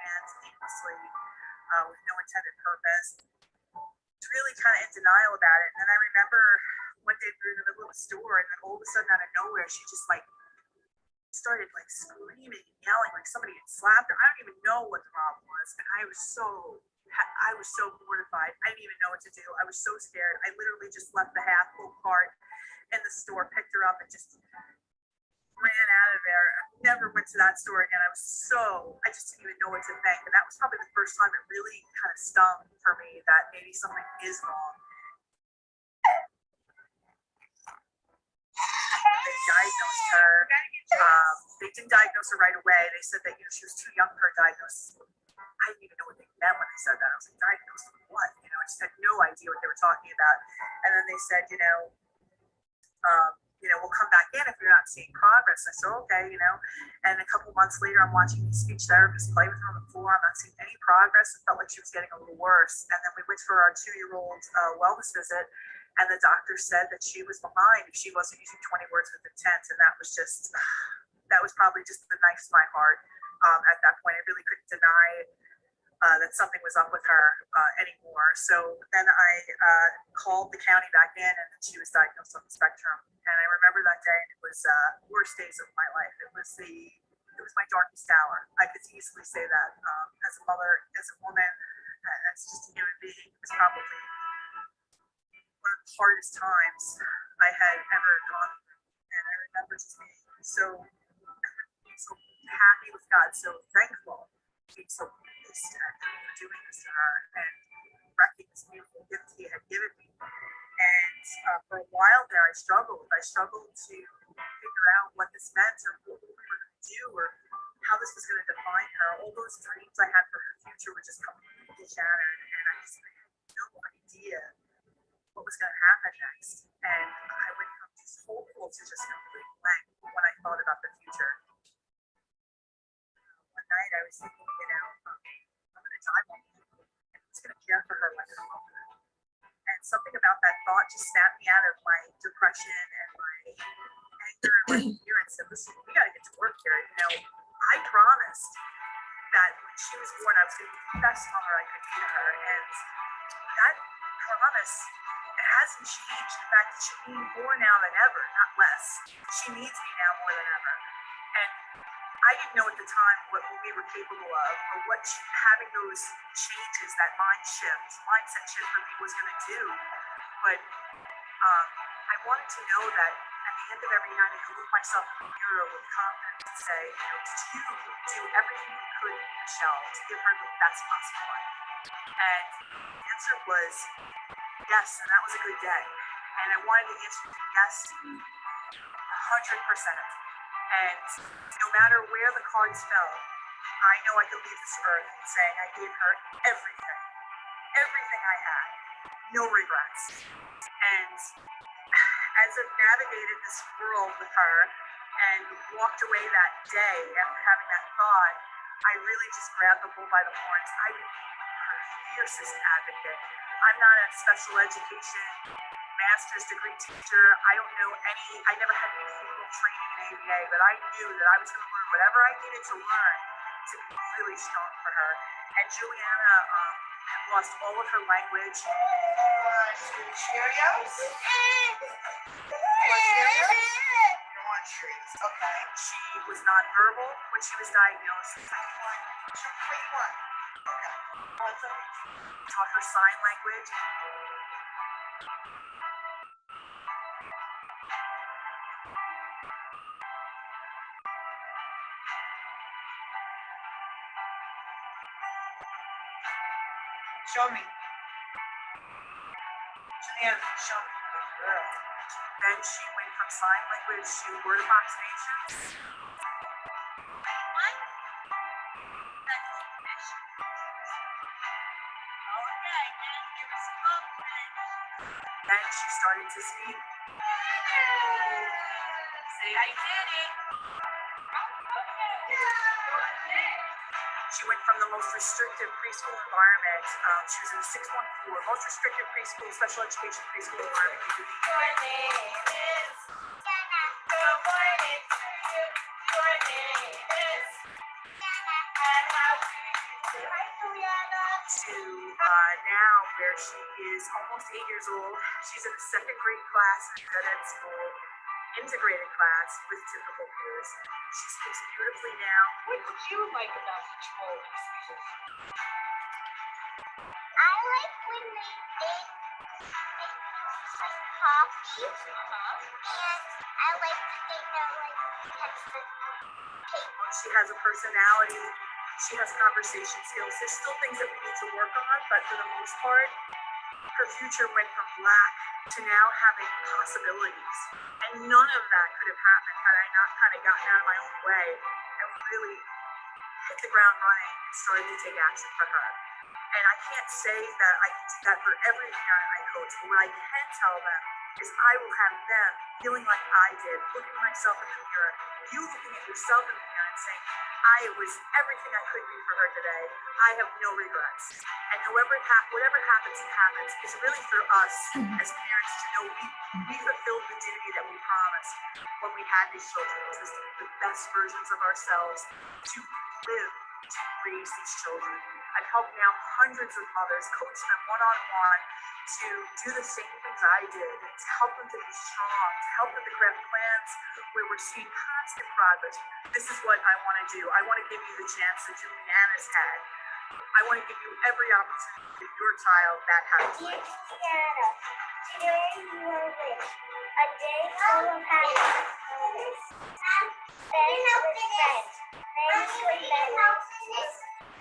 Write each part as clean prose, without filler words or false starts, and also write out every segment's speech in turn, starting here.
hands aimlessly with no intended purpose. Was really kind of in denial about it. And then I remember one day we were in the middle of a store, and then all of a sudden, out of nowhere, she just like started like screaming and yelling like somebody had slapped her. I don't even know what the problem was, and I was so mortified. I didn't even know what to do. I was so scared. I literally just left the half full cart in the store, picked her up, and just ran out of there. I never went to that store again. I just didn't even know what to think. And that was probably the first time it really kind of stung for me that maybe something is wrong. They diagnosed her. They didn't diagnose her right away. They said that, she was too young for a diagnosis. I didn't even know what they meant when they said that. I was like, diagnosed with what? I just had no idea what they were talking about. And then they said, we'll come back in if you're not seeing progress. I said, okay, and a couple months later, I'm watching these speech therapists play with her on the floor. I'm not seeing any progress. It felt like she was getting a little worse. And then we went for our 2-year-old wellness visit, and the doctor said that she was behind if she wasn't using 20 words with intent. And that was probably just the knife to my heart. At that point, I really couldn't deny that something was up with her anymore. So then I called the county back in, and she was diagnosed on the spectrum. And I remember that day, and it was worst days of my life. It was my darkest hour. I could easily say that. As a mother, as a woman, as just a human being, it was probably one of the hardest times I had ever gone through. And I remember just being so happy with God, so thankful, being so pleased at doing this to her and wrecking this beautiful gift He had given me. And for a while there, I struggled. I struggled to figure out what this meant, or what we were going to do, or how this was going to define her. All those dreams I had for her future were just completely shattered, and I had no idea what was going to happen next. And I went from just hopeful to just complete blank when I thought about the future. One night I was thinking, I'm going to die one day, and who's going to care for her like her mother? And something about that thought just snapped me out of my depression and my anger and my fear and said, listen, we got to get to work here. I promised that when she was born, I was going to be the best mother I could be to her. And that promise hasn't changed. In fact, she needs more now than ever, not less. She needs me now more than ever. And I didn't know at the time what we were capable of, or what having those changes, that mindset shift for me was going to do. But I wanted to know that at the end of every night, I could look myself in the mirror with confidence and say, did you do everything you could, Michelle, to give her the best possible life? And the answer was yes, and that was a good day. And I wanted the answer to yes 100%. And no matter where the cards fell, I know I could leave this earth saying I gave her everything I had, no regrets. And as I've navigated this world with her and walked away that day after having that thought, I really just grabbed the bull by the horns. I became her fiercest advocate. I'm not a special education master's degree teacher. I never had any formal training in ABA, but I knew that I was going to learn whatever I needed to learn to be really strong for her. And Juliana had lost all of her language. Cheerios? Treats. Okay. She was nonverbal when she was diagnosed. Which one? Okay. Taught her sign language. Show me. Juliana, show me. Good. Then she went from sign language to word approximations. Then she started to speak. Say, I did it. She went from the most restrictive preschool environment. She was in a 614, most restrictive preschool, special education preschool environment. Your name is Jenna. Good morning to you. Your name is Jenna. And how do you to now where she is almost 8 years old. She's in a second grade class in a dead-end school, integrated class with typical peers. She speaks beautifully now. What did you like about the troll experience? I like when they make like coffee, and I like that they know like touch the table. She has a personality. She has conversation skills. There's still things that we need to work on, but for the most part, her future went from lack to now having possibilities. And none of that could have happened had I not kind of gotten out of my own way and really hit the ground running and started to take action for her. And I can't say that I can do that for every parent I coach, but what I can tell them is I will have them feeling like I did, looking myself in the mirror, you looking at yourself in the mirror and saying, I was everything I could be for her today. I have no regrets. And whatever happens, happens. It's really for us as parents to know we fulfilled the duty that we promised when we had these children, which was to be the best versions of ourselves, to live, to raise these children. I've helped now hundreds of mothers, coach them one-on-one to do the same things I did, to help them to be strong, to help them to craft plans where we're seeing constant progress. This is what I want to do. I want to give you the chance that Juliana's had. I want to give you every opportunity to give your child that happiness. Dear Juliana, today you are with a day full of happiness. Friends with friends, friends with memories,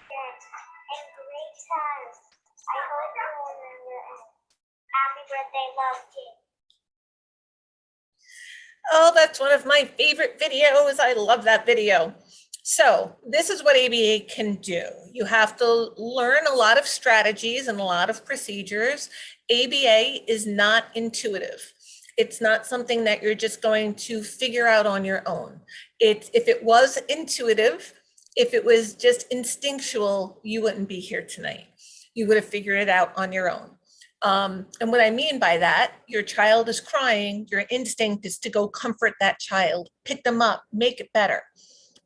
and great times. I hope you will remember it. Happy birthday, love, King. Oh, that's one of my favorite videos. I love that video. So this is what ABA can do. You have to learn a lot of strategies and a lot of procedures. ABA is not intuitive. It's not something that you're just going to figure out on your own. If it was intuitive, if it was just instinctual, you wouldn't be here tonight. You would have figured it out on your own. And what I mean by that, your child is crying, your instinct is to go comfort that child, pick them up, make it better.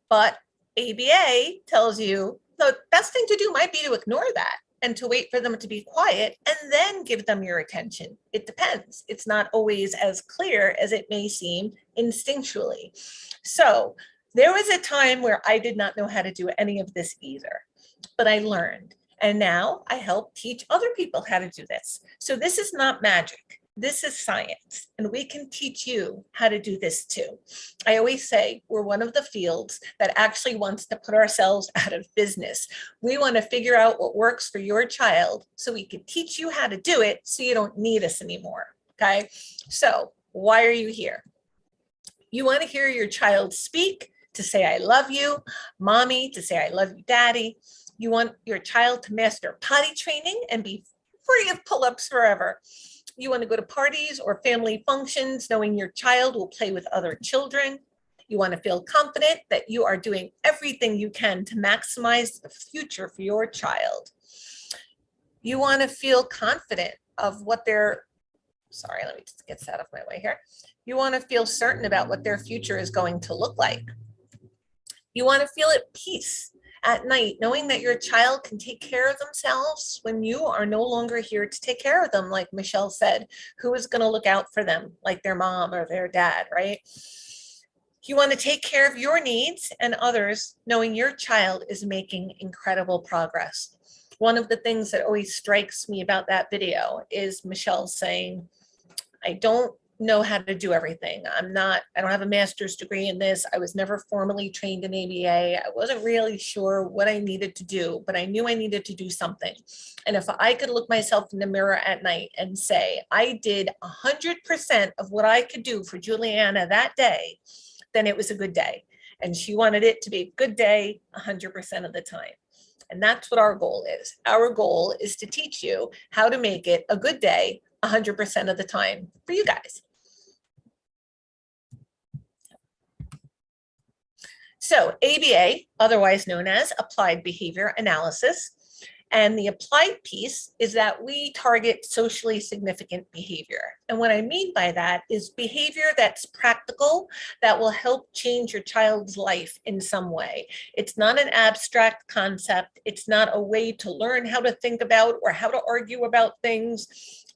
But ABA tells you the best thing to do might be to ignore that and to wait for them to be quiet and then give them your attention. It depends. It's not always as clear as it may seem instinctually. So there was a time where I did not know how to do any of this either, but I learned. And now I help teach other people how to do this. So this is not magic. This is science, and we can teach you how to do this too. I always say we're one of the fields that actually wants to put ourselves out of business. We want to figure out what works for your child so we can teach you how to do it so you don't need us anymore, okay? So why are you here? You want to hear your child speak, to say, I love you, mommy, to say, I love you, daddy. You want your child to master potty training and be free of pull-ups forever. You want to go to parties or family functions knowing your child will play with other children. You want to feel confident that you are doing everything you can to maximize the future for your child. You want to feel confident of what their, sorry, let me just get that off my way here. You want to feel certain about what their future is going to look like. You want to feel at peace at night, knowing that your child can take care of themselves when you are no longer here to take care of them, like Michelle said. Who is going to look out for them, like their mom or their dad, right? You want to take care of your needs and others, knowing your child is making incredible progress. One of the things that always strikes me about that video is Michelle saying, I don't know how to do everything. I don't have a master's degree in this. I was never formally trained in ABA. I wasn't really sure what I needed to do, but I knew I needed to do something. And if I could look myself in the mirror at night and say, I did 100% of what I could do for Juliana that day, then it was a good day. And she wanted it to be a good day 100% of the time. And that's what our goal is. Our goal is to teach you how to make it a good day 100% of the time for you guys. So ABA, otherwise known as Applied Behavior Analysis, And the applied piece is that we target socially significant behavior. And what I mean by that is behavior that's practical, that will help change your child's life in some way. It's not an abstract concept. It's not a way to learn how to think about or how to argue about things.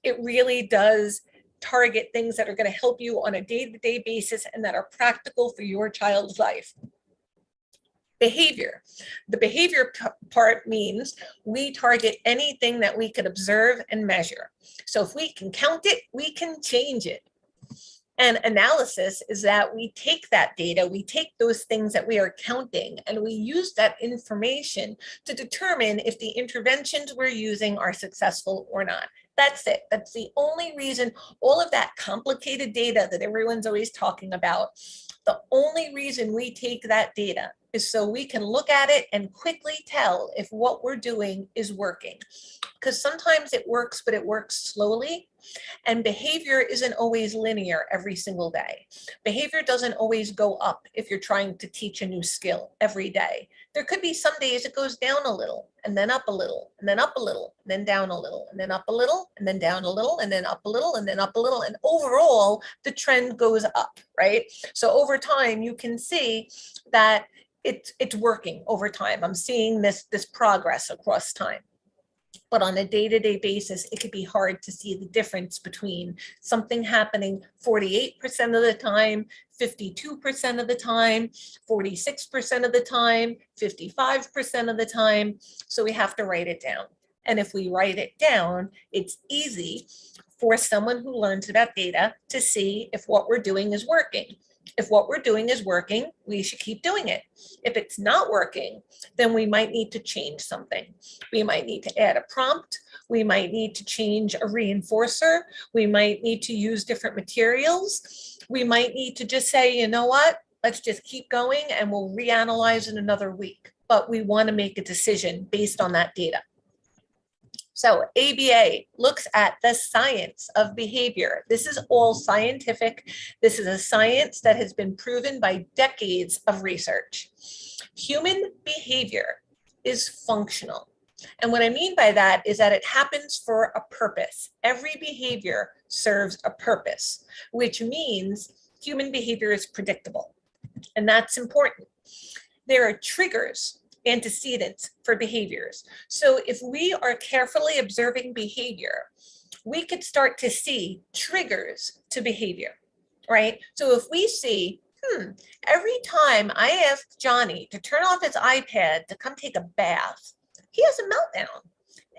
It really does target things that are going to help you on a day-to-day basis and that are practical for your child's life. Behavior. The behavior part means we target anything that we could observe and measure. So if we can count it, we can change it. And analysis is that we take that data, we take those things that we are counting, and we use that information to determine if the interventions we're using are successful or not. That's it. That's the only reason. All of that complicated data that everyone's always talking about, the only reason we take that data is so we can look at it and quickly tell if what we're doing is working. Because sometimes it works, but it works slowly. And behavior isn't always linear every single day. Behavior doesn't always go up if you're trying to teach a new skill every day. There could be some days it goes down a little, and then up a little, and then up a little, and then down a little, and then up a little, and then down a little, and then up a little, and then up a little. And overall, the trend goes up, right? So over time, you can see that it's working over time. I'm seeing this progress across time. But on a day-to-day basis, it could be hard to see the difference between something happening 48% of the time, 52% of the time, 46% of the time, 55% of the time. So we have to write it down. And if we write it down, it's easy for someone who learns about data to see if what we're doing is working. If what we're doing is working, we should keep doing it. If it's not working, then we might need to change something. We might need to add a prompt. We might need to change a reinforcer. We might need to use different materials. We might need to just say, you know what, let's just keep going and we'll reanalyze in another week. But we want to make a decision based on that data. So ABA looks at the science of behavior. This is all scientific. This is a science that has been proven by decades of research. Human behavior is functional. And what I mean by that is that it happens for a purpose. Every behavior serves a purpose, which means human behavior is predictable. And that's important. There are triggers, antecedents for behaviors. So if we are carefully observing behavior, we could start to see triggers to behavior, right? So if we see, every time I ask Johnny to turn off his iPad to come take a bath, he has a meltdown.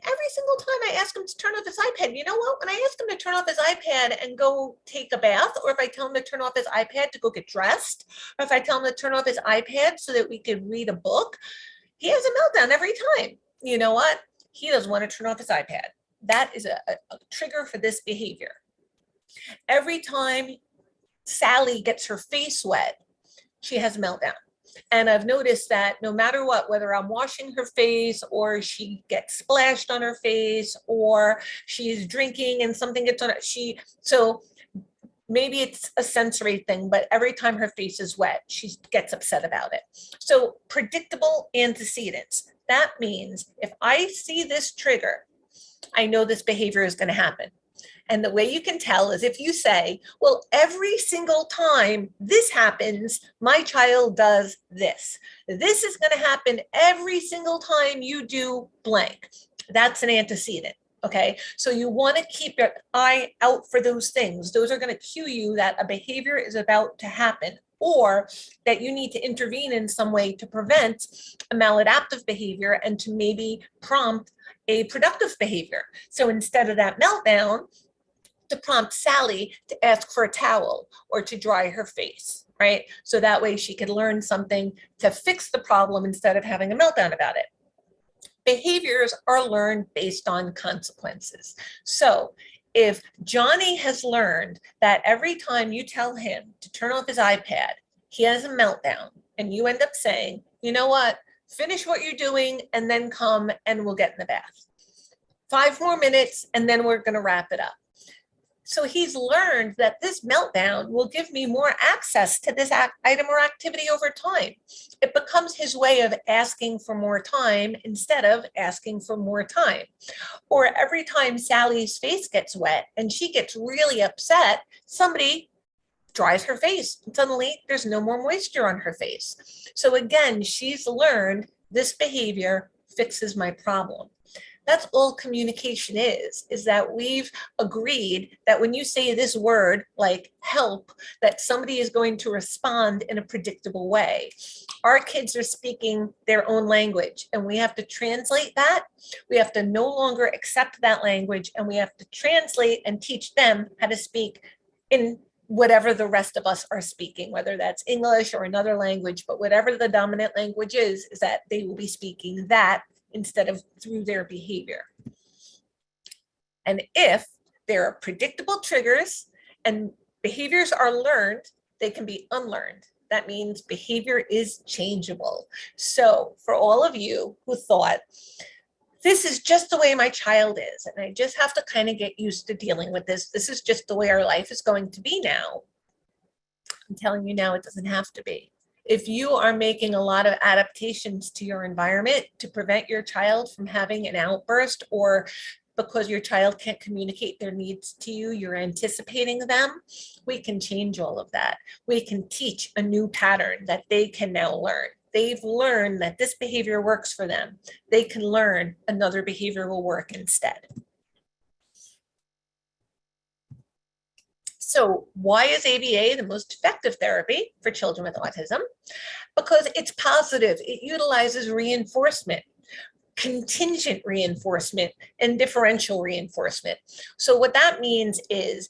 Every single time I ask him to turn off his iPad, you know what? When I ask him to turn off his iPad and go take a bath, or if I tell him to turn off his iPad to go get dressed, or if I tell him to turn off his iPad so that we could read a book, he has a meltdown every time. You know what? He doesn't want to turn off his iPad. That is a trigger for this behavior. Every time Sally gets her face wet, she has a meltdown. And I've noticed that no matter what, whether I'm washing her face or she gets splashed on her face or she's drinking and something gets on it, so maybe it's a sensory thing, but every time her face is wet, she gets upset about it. So predictable antecedents. That means if I see this trigger, I know this behavior is going to happen. And the way you can tell is if you say, well, every single time this happens, my child does this. This is going to happen every single time you do blank. That's an antecedent. Okay, so you want to keep your eye out for those things. Those are going to cue you that a behavior is about to happen or that you need to intervene in some way to prevent a maladaptive behavior and to maybe prompt a productive behavior. So instead of that meltdown, to prompt Sally to ask for a towel or to dry her face, right? So that way she could learn something to fix the problem instead of having a meltdown about it. Behaviors are learned based on consequences. So if Johnny has learned that every time you tell him to turn off his iPad, he has a meltdown, and you end up saying, you know what, finish what you're doing and then come and we'll get in the bath. 5 more minutes and then we're going to wrap it up. So he's learned that this meltdown will give me more access to this item or activity over time. It becomes his way of asking for more time instead of asking for more time. Or every time Sally's face gets wet and she gets really upset, somebody dries her face. And suddenly there's no more moisture on her face. So again, she's learned this behavior fixes my problem. That's all communication is that we've agreed that when you say this word like help, that somebody is going to respond in a predictable way. Our kids are speaking their own language and we have to translate that. We have to no longer accept that language and we have to translate and teach them how to speak in whatever the rest of us are speaking, whether that's English or another language, but whatever the dominant language is that they will be speaking that instead of through their behavior. And if there are predictable triggers and behaviors are learned, they can be unlearned. That means behavior is changeable. So for all of you who thought, this is just the way my child is, and I just have to kind of get used to dealing with this. This is just the way our life is going to be now. I'm telling you now, it doesn't have to be. If you are making a lot of adaptations to your environment to prevent your child from having an outburst, or because your child can't communicate their needs to you, you're anticipating them, we can change all of that. We can teach a new pattern that they can now learn. They've learned that this behavior works for them. They can learn another behavior will work instead. So why is ABA the most effective therapy for children with autism? Because it's positive. It utilizes reinforcement, contingent reinforcement, and differential reinforcement. So what that means is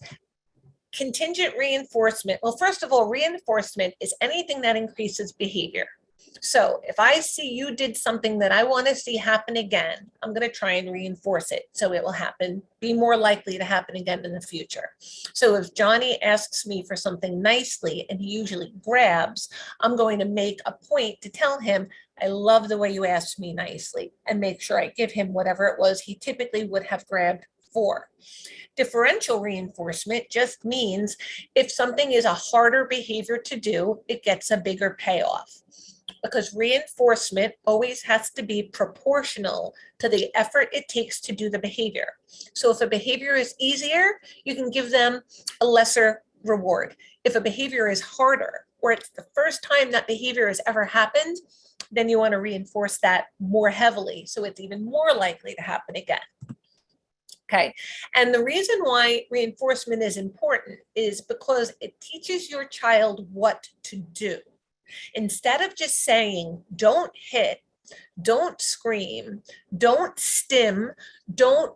contingent reinforcement. Well, first of all, reinforcement is anything that increases behavior. So if I see you did something that I want to see happen again, I'm going to try and reinforce it so it will happen, be more likely to happen again in the future. So if Johnny asks me for something nicely and he usually grabs, I'm going to make a point to tell him, I love the way you asked me nicely, and make sure I give him whatever it was he typically would have grabbed for. Differential reinforcement just means if something is a harder behavior to do, it gets a bigger payoff. Because reinforcement always has to be proportional to the effort it takes to do the behavior. So if a behavior is easier, you can give them a lesser reward. If a behavior is harder, or it's the first time that behavior has ever happened, then you want to reinforce that more heavily so it's even more likely to happen again. Okay, and the reason why reinforcement is important is because it teaches your child what to do. Instead of just saying, don't hit, don't scream, don't stim, don't,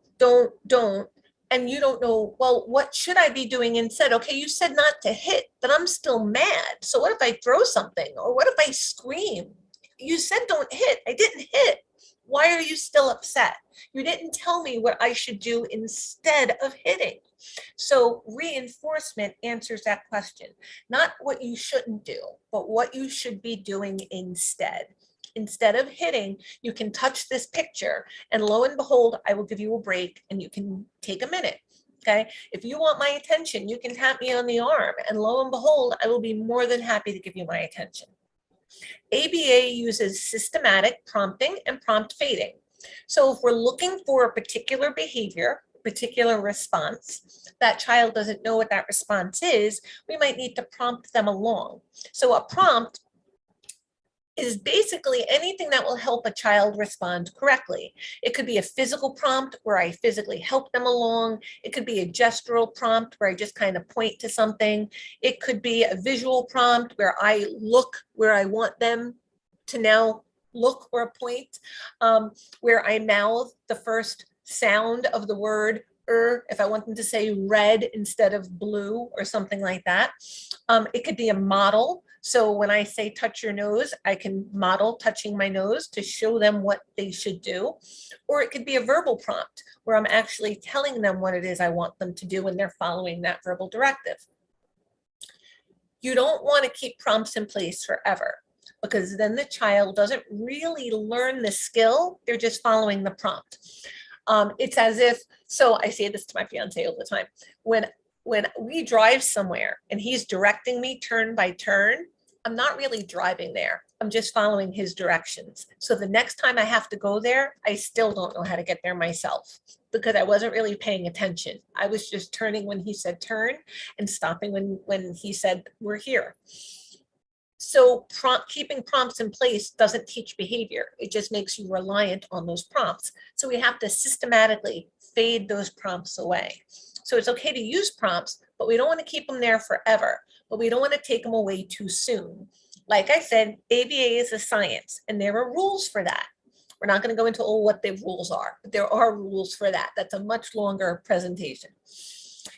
and you don't know, well, what should I be doing instead? Okay, you said not to hit, but I'm still mad. So what if I throw something? Or what if I scream? You said don't hit, I didn't hit. Why are you still upset? You didn't tell me what I should do instead of hitting. So reinforcement answers that question, not what you shouldn't do, but what you should be doing instead. Instead of hitting, you can touch this picture and lo and behold, I will give you a break and you can take a minute. Okay. If you want my attention, you can tap me on the arm and lo and behold, I will be more than happy to give you my attention. ABA uses systematic prompting and prompt fading. So if we're looking for a particular behavior, particular response, that child doesn't know what that response is, we might need to prompt them along. So a prompt is basically anything that will help a child respond correctly. It could be a physical prompt where I physically help them along. It could be a gestural prompt where I just kind of point to something. It could be a visual prompt where I look where I want them to now look or point, where I mouth the first sound of the word if I want them to say red instead of blue or something like that. It could be a model. So when I say touch your nose, I can model touching my nose to show them what they should do. Or it could be a verbal prompt where I'm actually telling them what it is I want them to do and they're following that verbal directive. You don't want to keep prompts in place forever because then the child doesn't really learn the skill. They're just following the prompt. It's as if, so I say this to my fiance all the time, when when we drive somewhere and he's directing me turn by turn, I'm not really driving there. I'm just following his directions. So the next time I have to go there, I still don't know how to get there myself because I wasn't really paying attention. I was just turning when he said turn and stopping when he said we're here. So keeping prompts in place doesn't teach behavior. It just makes you reliant on those prompts. So we have to systematically fade those prompts away. So it's okay to use prompts, but we don't want to keep them there forever, but we don't want to take them away too soon. Like I said, ABA is a science and there are rules for that. We're not going to go into what the rules are, but there are rules for that. That's a much longer presentation.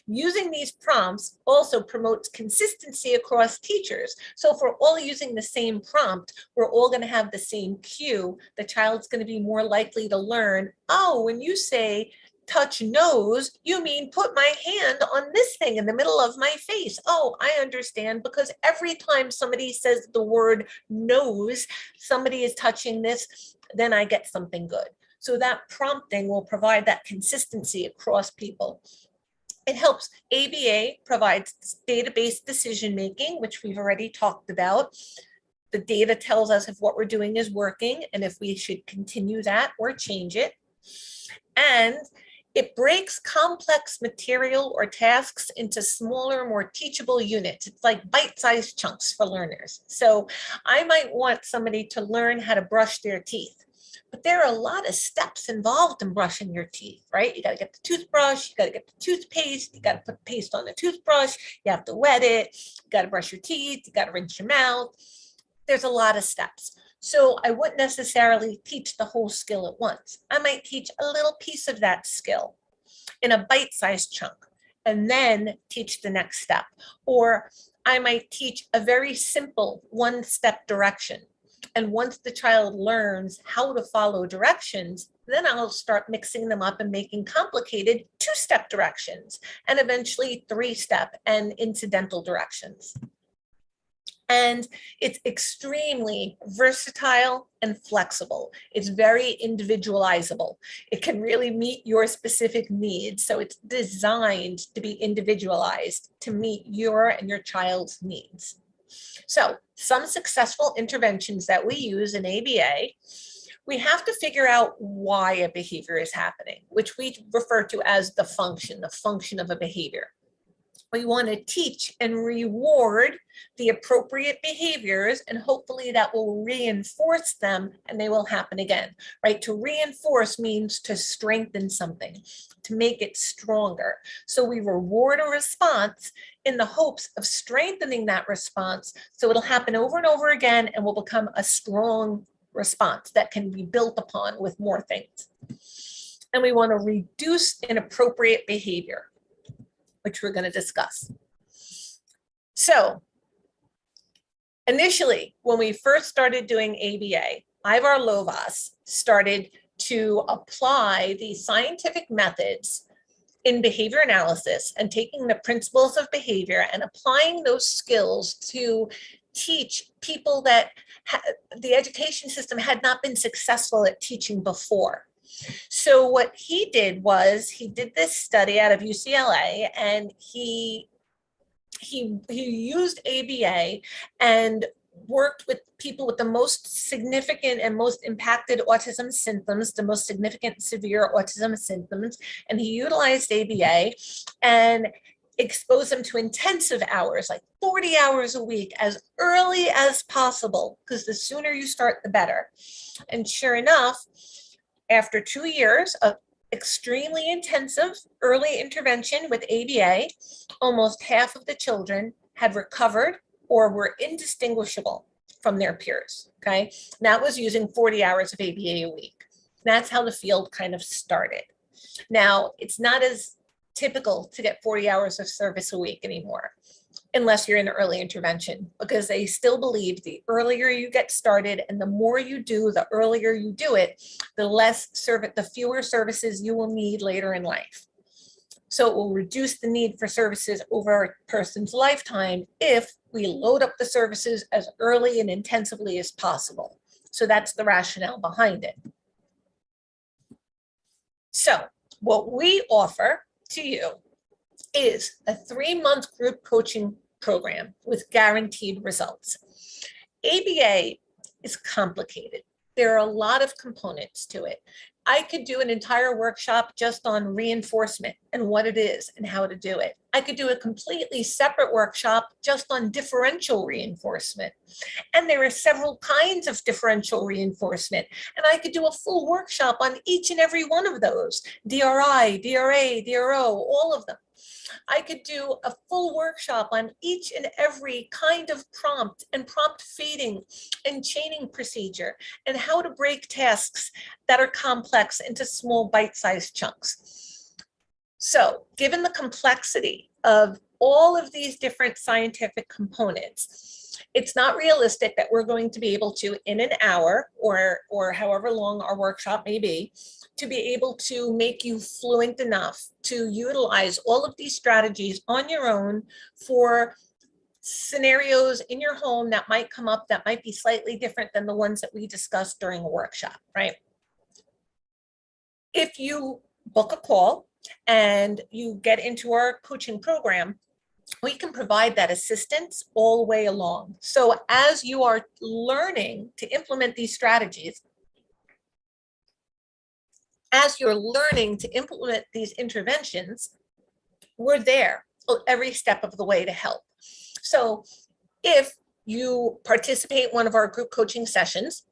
Using these prompts also promotes consistency across teachers. So if we're all using the same prompt, we're all going to have the same cue. The child's going to be more likely to learn, oh, when you say touch nose, you mean put my hand on this thing in the middle of my face. Oh, I understand, because every time somebody says the word nose, somebody is touching this, then I get something good. So that prompting will provide that consistency across people. It helps. ABA provides database decision-making, which we've already talked about. The data tells us if what we're doing is working and if we should continue that or change it. And it breaks complex material or tasks into smaller, more teachable units. It's like bite-sized chunks for learners. So I might want somebody to learn how to brush their teeth, but there are a lot of steps involved in brushing your teeth, right? You got to get the toothbrush, you got to get the toothpaste, you got to put the paste on the toothbrush, you have to wet it, you got to brush your teeth, you got to rinse your mouth. There's a lot of steps. So I wouldn't necessarily teach the whole skill at once. I might teach a little piece of that skill in a bite-sized chunk and then teach the next step. Or I might teach a very simple one-step direction. And once the child learns how to follow directions, then I'll start mixing them up and making complicated two-step directions and eventually three-step and incidental directions. And it's extremely versatile and flexible. It's very individualizable. It can really meet your specific needs. So it's designed to be individualized to meet your and your child's needs. So some successful interventions that we use in ABA, we have to figure out why a behavior is happening, which we refer to as the function of a behavior. We want to teach and reward the appropriate behaviors, and hopefully that will reinforce them and they will happen again, right? To reinforce means to strengthen something, to make it stronger. So we reward a response in the hopes of strengthening that response so it'll happen over and over again and will become a strong response that can be built upon with more things. And we want to reduce inappropriate behavior, which we're going to discuss. So initially, when we first started doing ABA, Ivar Lovaas started to apply the scientific methods in behavior analysis and taking the principles of behavior and applying those skills to teach people that the education system had not been successful at teaching before. So what he did was he did this study out of UCLA, and he used ABA and worked with people with the most significant and most impacted autism symptoms, the most significant severe autism symptoms, and he utilized ABA and exposed them to intensive hours, like 40 hours a week, as early as possible, because the sooner you start, the better. And sure enough, after 2 years of extremely intensive early intervention with ABA, almost half of the children had recovered or were indistinguishable from their peers, okay? And that was using 40 hours of ABA a week. That's how the field kind of started. Now, it's not as typical to get 40 hours of service a week anymore, unless you're in early intervention, because they still believe the earlier you get started and the more you do, the earlier you do it, the fewer services you will need later in life. So it will reduce the need for services over a person's lifetime if we load up the services as early and intensively as possible. So that's the rationale behind it. So what we offer to you is a 3-month group coaching program with guaranteed results. ABA is complicated. There are a lot of components to it. I could do an entire workshop just on reinforcement and what it is and how to do it. I could do a completely separate workshop just on differential reinforcement. And there are several kinds of differential reinforcement. And I could do a full workshop on each and every one of those, DRI, DRA, DRO, all of them. I could do a full workshop on each and every kind of prompt and prompt feeding and chaining procedure and how to break tasks that are complex into small bite-sized chunks. So given the complexity of all of these different scientific components, it's not realistic that we're going to be able to, in an hour or however long our workshop may be, to be able to make you fluent enough to utilize all of these strategies on your own for scenarios in your home that might come up that might be slightly different than the ones that we discussed during a workshop, right? If you book a call and you get into our coaching program, we can provide that assistance all the way along. So as you are learning to implement these strategies, as you're learning to implement these interventions, we're there every step of the way to help. So if you participate in one of our group coaching sessions,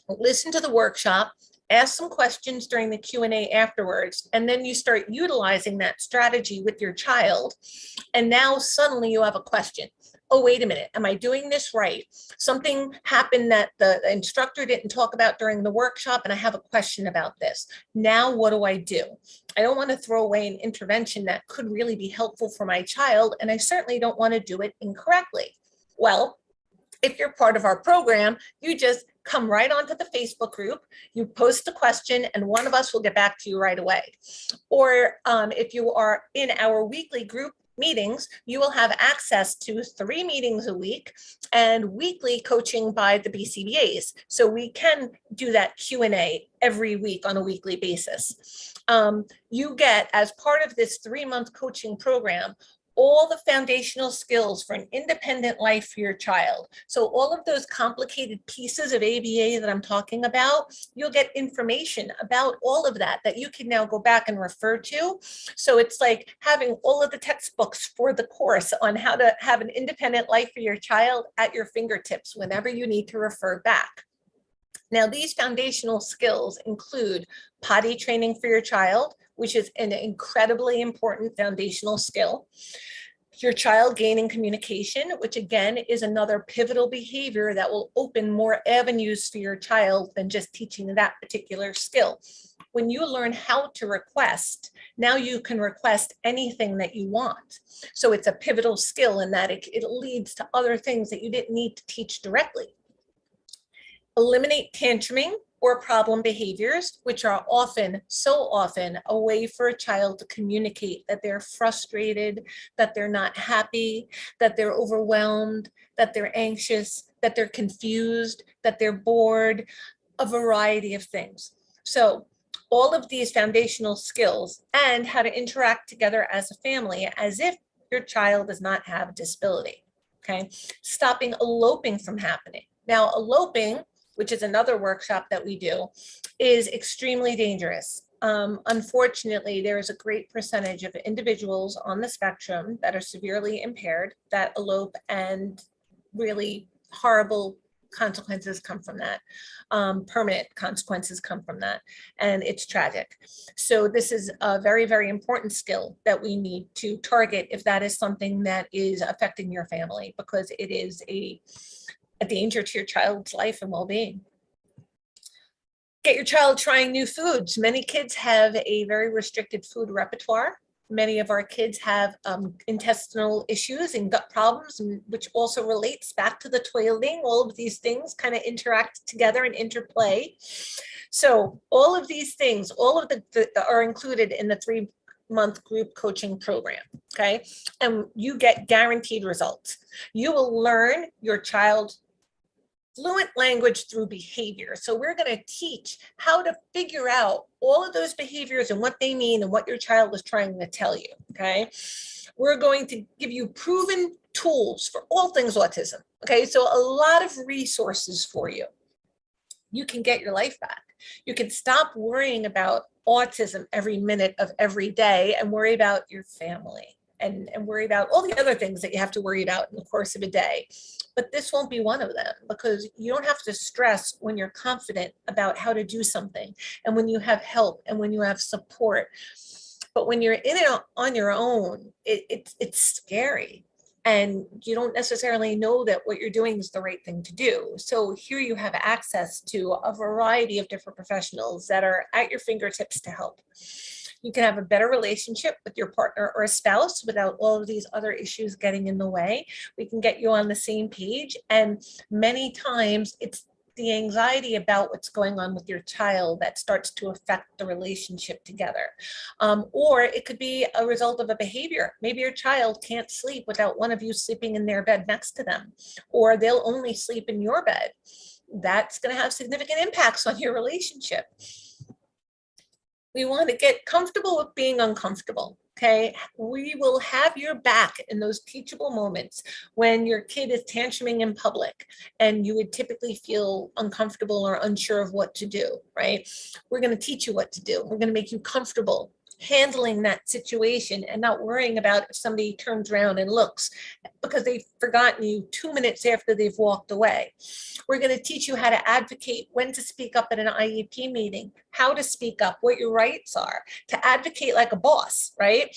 listen to the workshop, ask some questions during the Q&A afterwards, and then you start utilizing that strategy with your child, and now suddenly you have a question. Oh, wait a minute, am I doing this right? Something happened that the instructor didn't talk about during the workshop, and I have a question about this. Now, what do? I don't want to throw away an intervention that could really be helpful for my child, and I certainly don't want to do it incorrectly. Well, if you're part of our program, you just come right onto the Facebook group, you post a question, and one of us will get back to you right away. Or if you are in our weekly group meetings, you will have access to 3 meetings a week and weekly coaching by the BCBAs. So we can do that Q&A every week on a weekly basis. You get, as part of this 3-month coaching program, all the foundational skills for an independent life for your child. So all of those complicated pieces of ABA that I'm talking about, you'll get information about all of that you can now go back and refer to. So it's like having all of the textbooks for the course on how to have an independent life for your child at your fingertips whenever you need to refer back. Now, these foundational skills include potty training for your child, which is an incredibly important foundational skill. Your child gaining communication, which again is another pivotal behavior that will open more avenues for your child than just teaching that particular skill. When you learn how to request, now you can request anything that you want. So it's a pivotal skill in that it leads to other things that you didn't need to teach directly. Eliminate tantruming or problem behaviors, which are so often a way for a child to communicate that they're frustrated, that they're not happy, that they're overwhelmed, that they're anxious, that they're confused, that they're bored, a variety of things. So all of these foundational skills and how to interact together as a family as if your child does not have a disability, okay? Stopping eloping from happening. Now, eloping, which is another workshop that we do, is extremely dangerous. Unfortunately, there is a great percentage of individuals on the spectrum that are severely impaired that elope, and really horrible consequences come from that. Permanent consequences come from that, and it's tragic. So this is a very, very important skill that we need to target if that is something that is affecting your family, because it is a danger to your child's life and well-being. Get your child trying new foods. Many kids have a very restricted food repertoire. Many of our kids have intestinal issues and gut problems, which also relates back to the toileting. All of these things kind of interact together and interplay. So all of these things, all of the are included in the 3-month group coaching program, okay? And you get guaranteed results. You will learn your child fluent language through behavior. So we're going to teach how to figure out all of those behaviors and what they mean and what your child is trying to tell you, okay? We're going to give you proven tools for all things autism, okay? So a lot of resources for you. You can get your life back. You can stop worrying about autism every minute of every day and worry about your family and worry about all the other things that you have to worry about in the course of a day. But this won't be one of them, because you don't have to stress when you're confident about how to do something and when you have help and when you have support. But when you're in it on your own, it's scary. And you don't necessarily know that what you're doing is the right thing to do. So here you have access to a variety of different professionals that are at your fingertips to help. You can have a better relationship with your partner or a spouse without all of these other issues getting in the way. We can get you on the same page. And many times it's the anxiety about what's going on with your child that starts to affect the relationship together. Or it could be a result of a behavior. Maybe your child can't sleep without one of you sleeping in their bed next to them, or they'll only sleep in your bed. That's going to have significant impacts on your relationship. We want to get comfortable with being uncomfortable. Okay, we will have your back in those teachable moments when your kid is tantruming in public and you would typically feel uncomfortable or unsure of what to do, right? We're going to teach you what to do. We're going to make you comfortable handling that situation and not worrying about if somebody turns around and looks because they've forgotten you 2 minutes after they've walked away. We're going to teach you how to advocate, when to speak up at an IEP meeting, how to speak up, what your rights are, to advocate like a boss, right?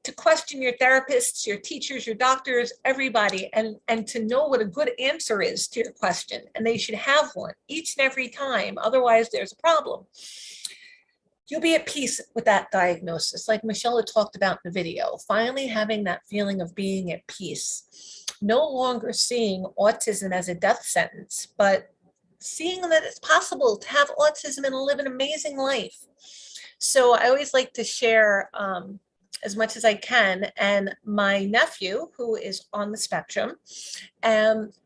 To question your therapists, your teachers, your doctors, everybody, and to know what a good answer is to your question. And they should have one each and every time. Otherwise, there's a problem. You'll be at peace with that diagnosis, like Michelle had talked about in the video, finally having that feeling of being at peace. No longer seeing autism as a death sentence, but seeing that it's possible to have autism and live an amazing life. So I always like to share as much as I can. And my nephew, who is on the spectrum,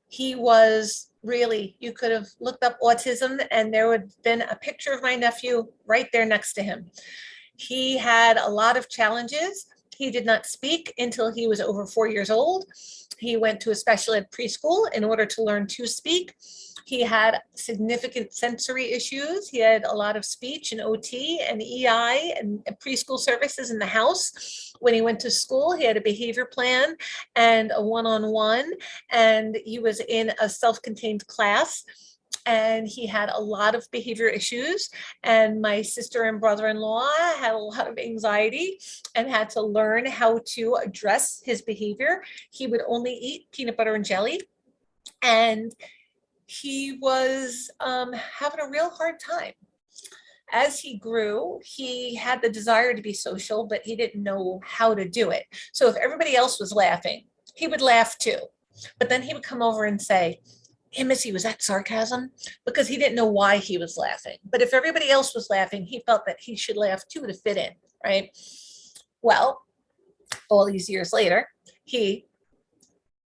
he was really, you could have looked up autism and there would have been a picture of my nephew right there next to him. He had a lot of challenges. He did not speak until he was over 4 years old. He went to a special ed preschool in order to learn to speak. He had significant sensory issues. He had a lot of speech and OT and EI and preschool services in the house. When he went to school, he had a behavior plan and a one-on-one, and he was in a self-contained class. And he had a lot of behavior issues. And my sister and brother-in-law had a lot of anxiety and had to learn how to address his behavior. He would only eat peanut butter and jelly. And he was having a real hard time. As he grew, he had the desire to be social, but he didn't know how to do it. So if everybody else was laughing, he would laugh too. But then he would come over and say, "Hey, Missy, was that sarcasm?" Because he didn't know why he was laughing. But if everybody else was laughing, he felt that he should laugh too to fit in, right? Well, all these years later, he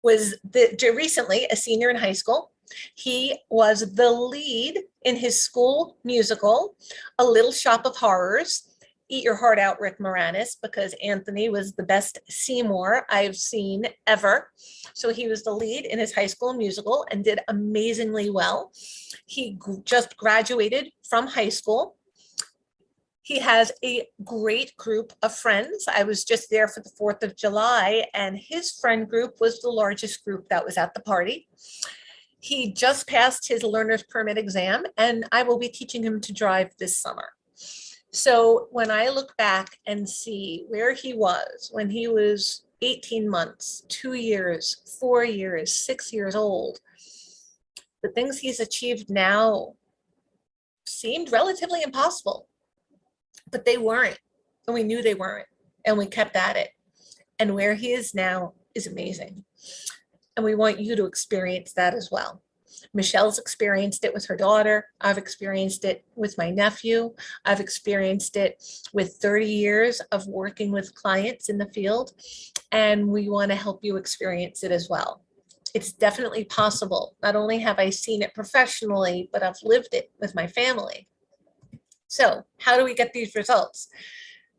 was recently a senior in high school. He was the lead in his school musical, A Little Shop of Horrors. Eat your heart out, Rick Moranis, because Anthony was the best Seymour I've seen ever. So he was the lead in his high school musical and did amazingly well. He just graduated from high school. He has a great group of friends. I was just there for the 4th of July, and his friend group was the largest group that was at the party. He just passed his learner's permit exam, and I will be teaching him to drive this summer. So when I look back and see where he was when he was 18 months, 2 years, 4 years, 6 years old, the things he's achieved now seemed relatively impossible, but they weren't, and we knew they weren't, and we kept at it. And where he is now is amazing. And we want you to experience that as well. Michelle's experienced it with her daughter. I've experienced it with my nephew. I've experienced it with 30 years of working with clients in the field. And we want to help you experience it as well. It's definitely possible. Not only have I seen it professionally, but I've lived it with my family. So how do we get these results?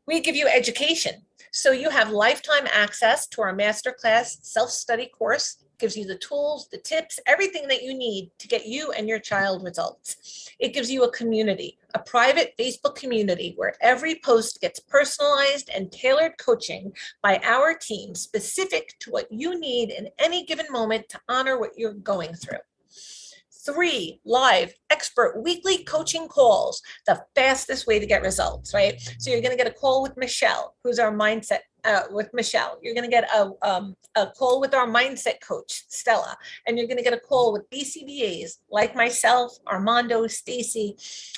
We give you education. So you have lifetime access to our masterclass self-study course. Gives you the tools, the tips, everything that you need to get you and your child results. It gives you a community, a private Facebook community where every post gets personalized and tailored coaching by our team specific to what you need in any given moment to honor what you're going through. 3 live expert weekly coaching calls, the fastest way to get results, right? So you're going to get a call with Michelle, who's our mindset, with Michelle. You're going to get a call with our mindset coach, Stella, and you're going to get a call with BCBAs like myself, Armando, Stacy,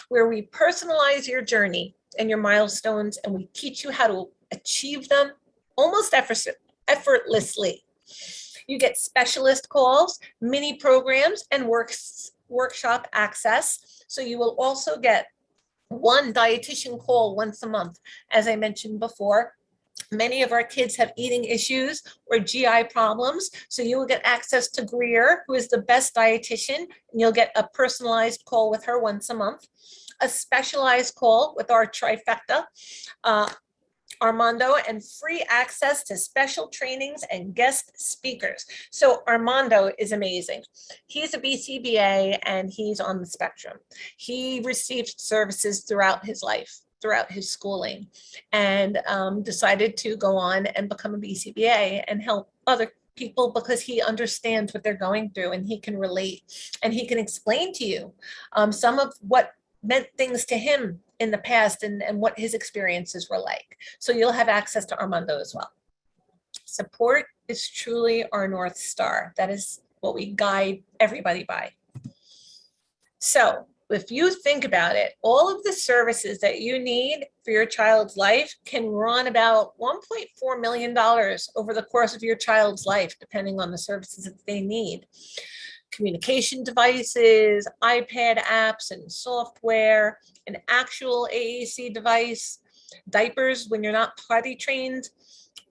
where we personalize your journey and your milestones, and we teach you how to achieve them almost effortlessly. You get specialist calls, mini programs, and workshop access. So you will also get 1 dietitian call once a month. As I mentioned before, many of our kids have eating issues or GI problems. So you will get access to Greer, who is the best dietitian, and you'll get a personalized call with her once a month. A specialized call with our trifecta, Armando, and free access to special trainings and guest speakers. So Armando is amazing. He's a BCBA and he's on the spectrum. He received services throughout his life, throughout his schooling, and decided to go on and become a BCBA and help other people because he understands what they're going through and he can relate and he can explain to you some of what meant things to him in the past and what his experiences were like. So you'll have access to Armando as well. Support is truly our North Star. That is what we guide everybody by. So if you think about it, all of the services that you need for your child's life can run about $1.4 million over the course of your child's life, depending on the services that they need. Communication devices, iPad apps and software, an actual AAC device, diapers when you're not potty trained,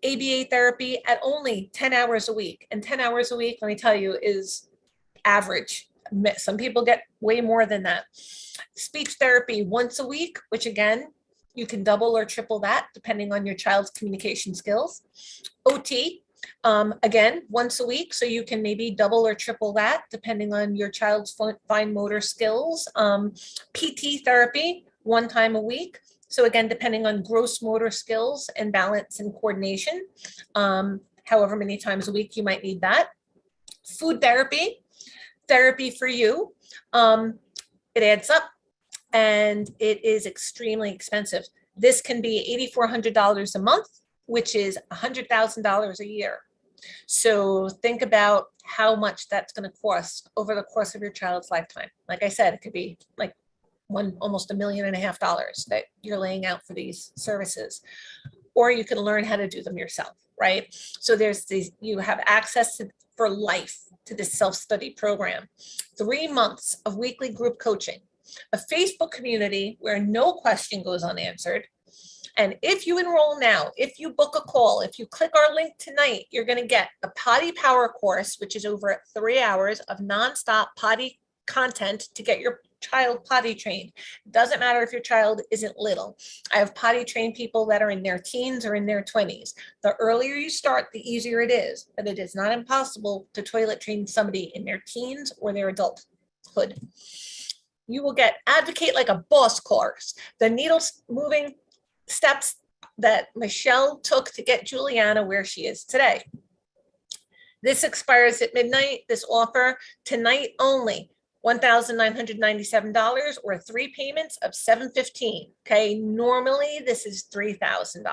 ABA therapy at only 10 hours a week. And 10 hours a week, let me tell you, is average. Some people get way more than that. Speech therapy once a week, which again, you can double or triple that depending on your child's communication skills. OT, again, once a week, so you can maybe double or triple that depending on your child's fine motor skills. PT therapy, 1 time a week. So again, depending on gross motor skills and balance and coordination, however many times a week you might need that. Food therapy, therapy for you. It adds up and it is extremely expensive. This can be $8,400 a month, which is $100,000 a year. So think about how much that's going to cost over the course of your child's lifetime. Like I said, it could be like almost $1.5 million that you're laying out for these services, or you can learn how to do them yourself, right? So there's these, you have access to, for life to this self-study program, 3 months of weekly group coaching, a Facebook community where no question goes unanswered. And if you enroll now, if you book a call, if you click our link tonight, you're going to get a potty power course, which is over 3 hours of nonstop potty content to get your child potty trained. It doesn't matter if your child isn't little. I have potty trained people that are in their teens or in their 20s. The earlier you start, the easier it is, but it is not impossible to toilet train somebody in their teens or their adulthood. You will get Advocate Like a Boss course, the needle moving steps that Michelle took to get Juliana where she is today. This expires at midnight, this offer tonight only, $1,997 or 3 payments of $715. Okay, normally this is $3,000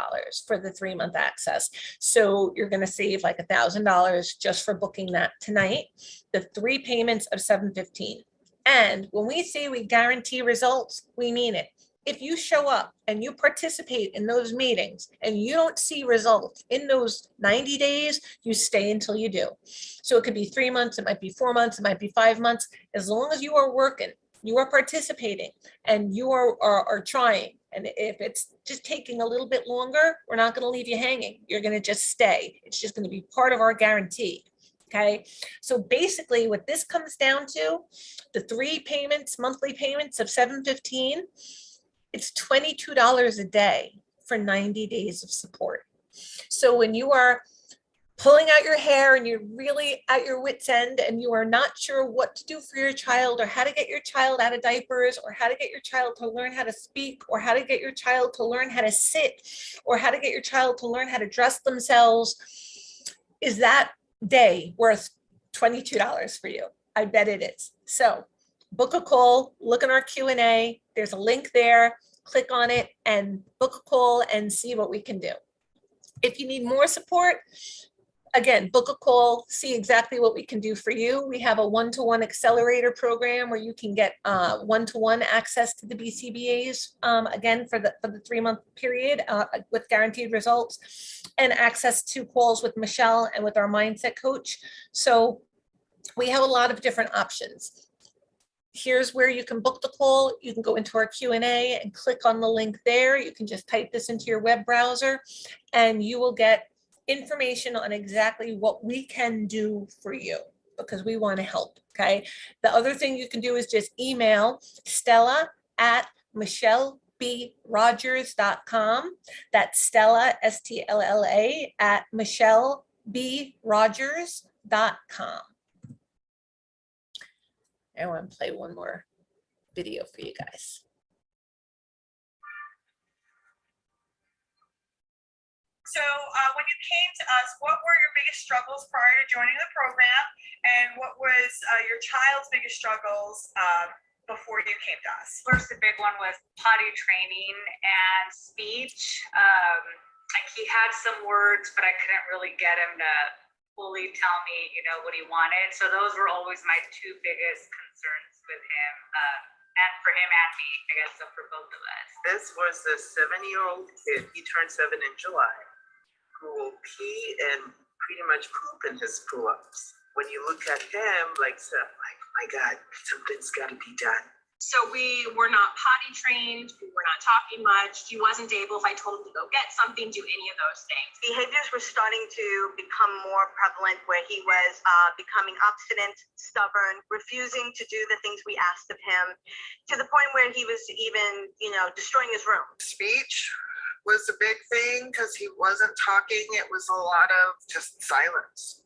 for the 3-month access. So you're going to save like $1,000 just for booking that tonight. The 3 payments of $715. And when we say we guarantee results, we mean it. If you show up and you participate in those meetings and you don't see results in those 90 days, you stay until you do. So it could be 3 months, it might be 4 months, it might be 5 months. As long as you are working, you are participating, and you are trying. And if it's just taking a little bit longer, we're not going to leave you hanging. You're going to just stay. It's just going to be part of our guarantee. Okay, so basically what this comes down to, the 3 payments, monthly payments of $715, it's $22 a day for 90 days of support. So when you are pulling out your hair and you're really at your wit's end and you are not sure what to do for your child, or how to get your child out of diapers, or how to get your child to learn how to speak, or how to get your child to learn how to sit, or how to get your child to learn how to dress themselves, is that day worth $22 for you? I bet it is. So book a call, look in our Q&A. There's a link there. Click on it and book a call and see what we can do. If you need more support, again, book a call, see exactly what we can do for you. We have a one-to-one accelerator program where you can get one-to-one access to the BCBAs, again, for the 3-month period with guaranteed results, and access to calls with Michelle and with our mindset coach. So we have a lot of different options. Here's where you can book the call. You can go into our Q&A and click on the link there. You can just type this into your web browser and you will get information on exactly what we can do for you, because we want to help. Okay. The other thing you can do is just email Stella at michellebrodgers.com. That's Stella, STLLA, at michellebrodgers.com. I want to play one more video for you guys. So when you came to us, what were your biggest struggles prior to joining the program? And what was your child's biggest struggles before you came to us? First, the big one was potty training and speech. Like he had some words, but I couldn't really get him to fully tell me, what he wanted. So those were always my 2 biggest concerns with him, and for him and me, I guess, so for both of us. This was the 7-year-old kid, he turned 7 in July, who will pee and pretty much poop in his pull-ups. When you look at him, like, oh my God, something's gotta be done. So we were not potty trained, we were not talking much. He wasn't able, if I told him to go get something, do any of those things. Behaviors were starting to become more prevalent where he was becoming obstinate, stubborn, refusing to do the things we asked of him, to the point where he was even, destroying his room. Speech was a big thing because he wasn't talking. It was a lot of just silence,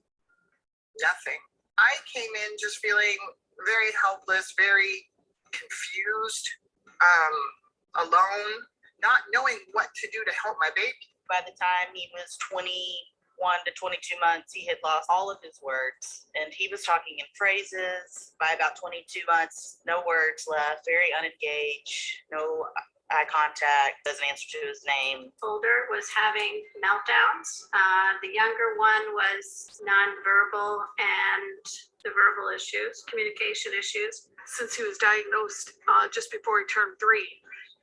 nothing. I came in just feeling very helpless, very confused, alone, not knowing what to do to help my baby. By the time he was 21 to 22 months, he had lost all of his words and he was talking in phrases. By about 22 months, no words left, very unengaged, no eye contact, doesn't answer to his name. Older was having meltdowns. The younger one was nonverbal and the verbal issues, communication issues. Since he was diagnosed just before he turned 3,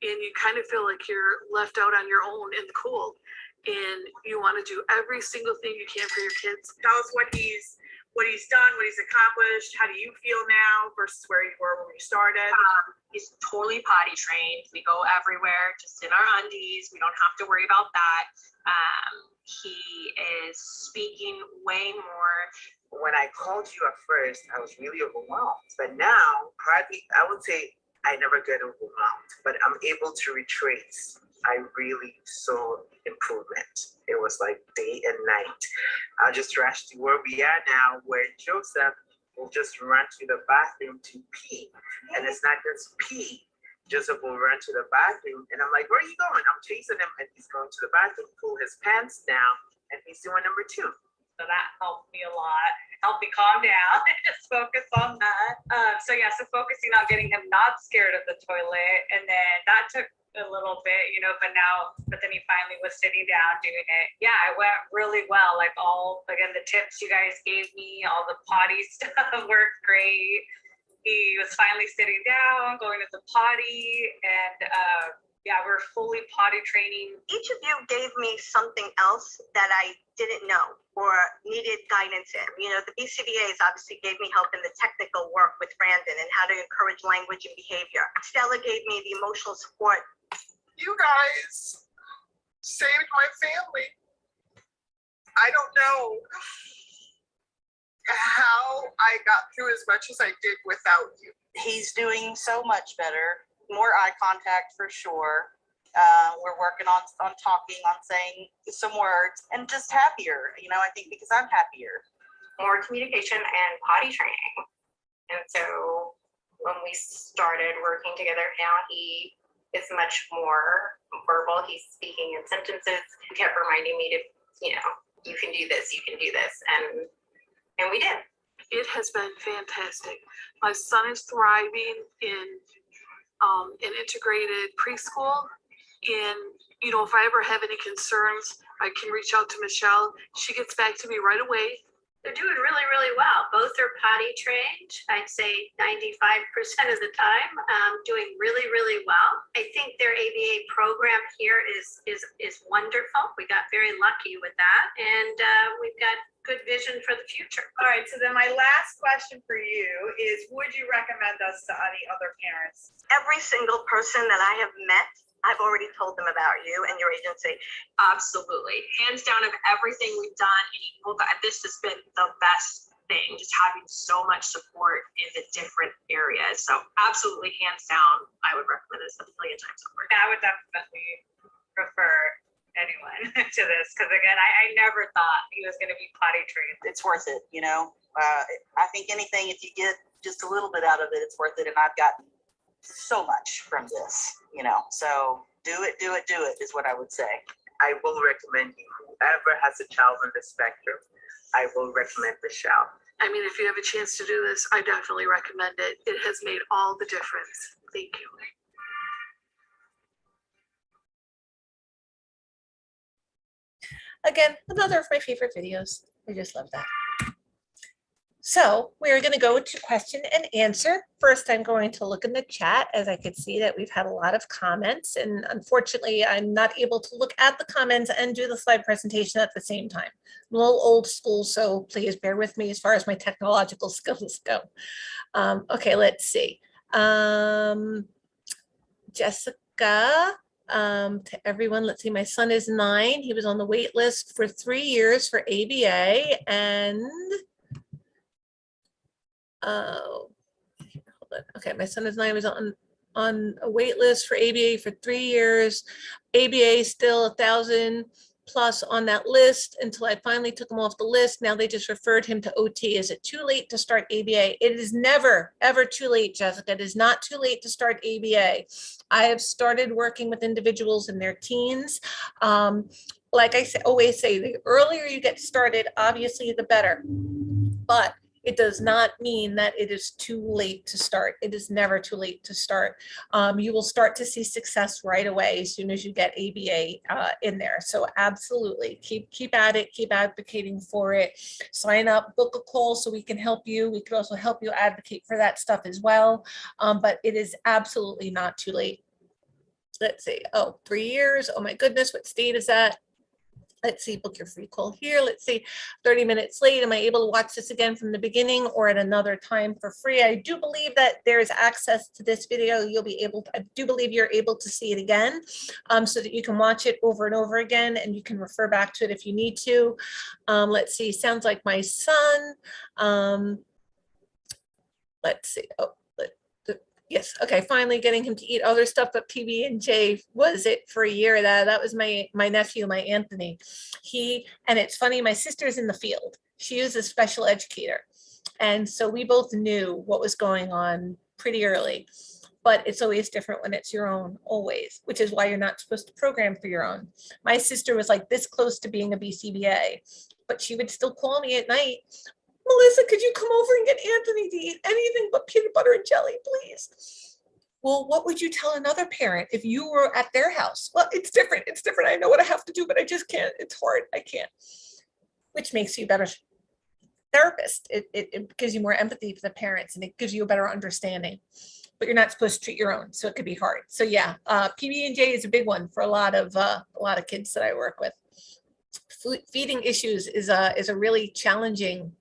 and you kind of feel like you're left out on your own in the cold, and you want to do every single thing you can for your kids. Tell us what he's done, what he's accomplished. How do you feel now versus where you were when you started? He's totally potty trained. We go everywhere, just in our undies. We don't have to worry about that. He is speaking way more. When I called you at first, I was really overwhelmed. But now, probably, I would say I never get overwhelmed, but I'm able to retrace. I really saw improvement. It was like day and night. I'll just rush to where we are now, where Joseph will just run to the bathroom to pee. And it's not just pee. Joseph will run to the bathroom, and I'm like, where are you going? I'm chasing him, and he's going to the bathroom, pull his pants down, and he's doing number 2. So that helped me a lot, helped me calm down and just focus on that. So focusing on getting him not scared of the toilet. And then that took a little bit, but then he finally was sitting down doing it. Yeah, it went really well. Like the tips you guys gave me, all the potty stuff worked great. He was finally sitting down, going to the potty, and we're fully potty training. Each of you gave me something else that I didn't know or needed guidance in. The BCBAs obviously gave me help in the technical work with Brandon and how to encourage language and behavior. Stella gave me the emotional support. You guys saved my family. I don't know how I got through as much as I did without you. He's doing so much better, more eye contact for sure. We're working on talking, on saying some words, and just happier, you know, I think because I'm happier. More communication and potty training. And so when we started working together now, he is much more verbal. He's speaking in sentences. He kept reminding me to, you know, you can do this, you can do this. And we did. It has been fantastic. My son is thriving in an integrated preschool. And, you know, if I ever have any concerns, I can reach out to Michelle. She gets back to me right away. They're doing really, really well. Both are potty trained. I'd say 95% of the time, doing really, really well. I think their ABA program here is wonderful. We got very lucky with that, and we've got good vision for the future. All right, so then my last question for you is, would you recommend us to any other parents? Every single person that I have met, I've already told them about you and your agency. Absolutely. Hands down of everything we've done in Equal Guide, this has been the best thing, just having so much support in the different areas. So absolutely, hands down, I would recommend this a million times over. I would definitely prefer anyone to this, because again, I never thought he was going to be potty trained. It's worth it, you know. I think anything, if you get just a little bit out of it, it's worth it. And I've gotten so much from this, you know. So do it is what I would say. I will recommend you, whoever has a child on the spectrum, I will recommend Michelle. I mean, if you have a chance to do this, I definitely recommend it. It has made all the difference. Thank you. Again, another of my favorite videos. I just love that. So we're going to go to question and answer. First, I'm going to look in the chat, as I could see that we've had a lot of comments, and unfortunately, I'm not able to look at the comments and do the slide presentation at the same time. I'm a little old school, so please bear with me as far as my technological skills go. Okay, let's see. Jessica, to everyone, let's see, my son is 9. He was on the wait list for 3 years for ABA, and hold on. Okay, my son is 9, was on a wait list for ABA for 3 years. ABA still 1,000 plus on that list until I finally took him off the list. Now they just referred him to OT. Is it too late to start ABA? It is never, ever too late, Jessica. It is not too late to start ABA. I have started working with individuals in their teens. Like I always say, the earlier you get started, obviously the better. But it does not mean that it is too late to start. It is never too late to start. You will start to see success right away as soon as you get ABA in there. So absolutely, keep at it, keep advocating for it. Sign up, book a call so we can help you. We could also help you advocate for that stuff as well. But it is absolutely not too late. Let's see, 3 years. Oh my goodness, what state is that? Let's see, book your free call here. Let's see, 30 minutes late. Am I able to watch this again from the beginning or at another time for free? I do believe that there is access to this video. You'll be able to, I do believe you're able to see it again so that you can watch it over and over again and you can refer back to it if you need to. Let's see, sounds like my son. Let's see, yes, okay, finally getting him to eat other stuff, but PB&J was it for a year. That was my nephew, my Anthony. And it's funny, my sister's in the field. She is a special educator. And so we both knew what was going on pretty early, but it's always different when it's your own, always, which is why you're not supposed to program for your own. My sister was like this close to being a BCBA, but she would still call me at night. Melissa, could you come over and get Anthony to eat anything but peanut butter and jelly, please? Well, what would you tell another parent if you were at their house? Well, it's different. It's different. I know what I have to do, but I just can't. It's hard. I can't. Which makes you a better therapist. It gives you more empathy for the parents and it gives you a better understanding. But you're not supposed to treat your own, so it could be hard. So yeah, PB&J is a big one for a lot of kids that I work with. Feeding issues is a really challenging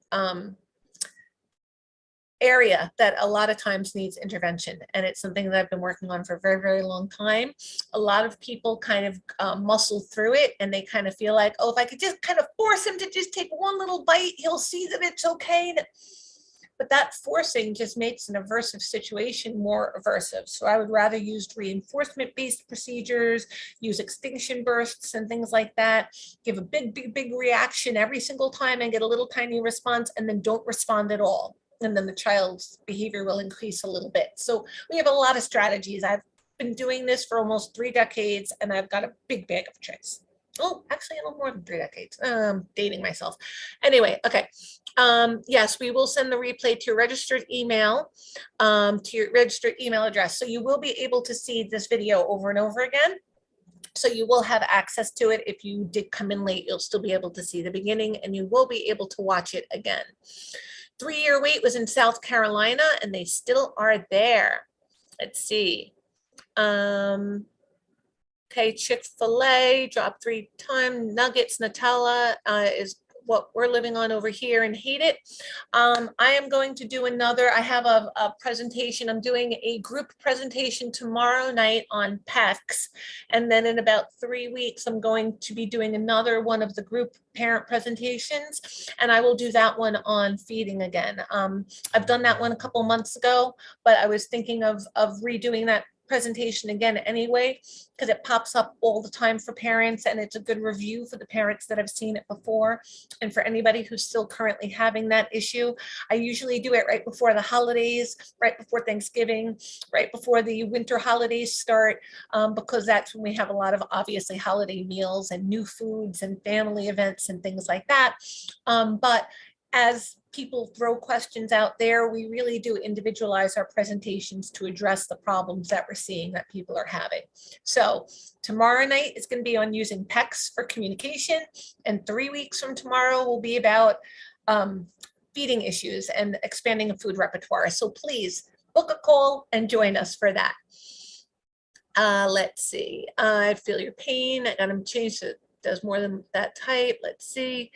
area that a lot of times needs intervention. And it's something that I've been working on for a very, very long time. A lot of people kind of muscle through it, and they kind of feel like, oh, if I could just kind of force him to just take one little bite, he'll see that it's okay. But that forcing just makes an aversive situation more aversive. So I would rather use reinforcement-based procedures, use extinction bursts and things like that, give a big, big, big reaction every single time and get a little tiny response, and then don't respond at all. And then the child's behavior will increase a little bit. So we have a lot of strategies. I've been doing this for almost 3 decades, and I've got a big bag of tricks. Oh, actually a little more than 3 decades. Dating myself. Anyway, okay. Yes, we will send the replay to your registered email, to your registered email address. So you will be able to see this video over and over again. So you will have access to it. If you did come in late, you'll still be able to see the beginning, and you will be able to watch it again. 3-year wait was in South Carolina, and they still are there. Let's see. Okay, Chick-fil-A dropped 3 times. Nuggets, Nutella is what we're living on over here and hate it. I am going to do another, I have a presentation. I'm doing a group presentation tomorrow night on PECs. And then in about 3 weeks, I'm going to be doing another one of the group parent presentations. And I will do that one on feeding again. I've done that one a couple months ago, but I was thinking of redoing that presentation again anyway, because it pops up all the time for parents, and it's a good review for the parents that have seen it before. And for anybody who's still currently having that issue, I usually do it right before the holidays, right before Thanksgiving, right before the winter holidays start, because that's when we have a lot of obviously holiday meals and new foods and family events and things like that. But as people throw questions out there, we really do individualize our presentations to address the problems that we're seeing that people are having. So tomorrow night is going to be on using PECs for communication, and 3 weeks from tomorrow will be about feeding issues and expanding a food repertoire. So please book a call and join us for that. Let's see. I feel your pain. I got them changed. It does more than that type. Let's see.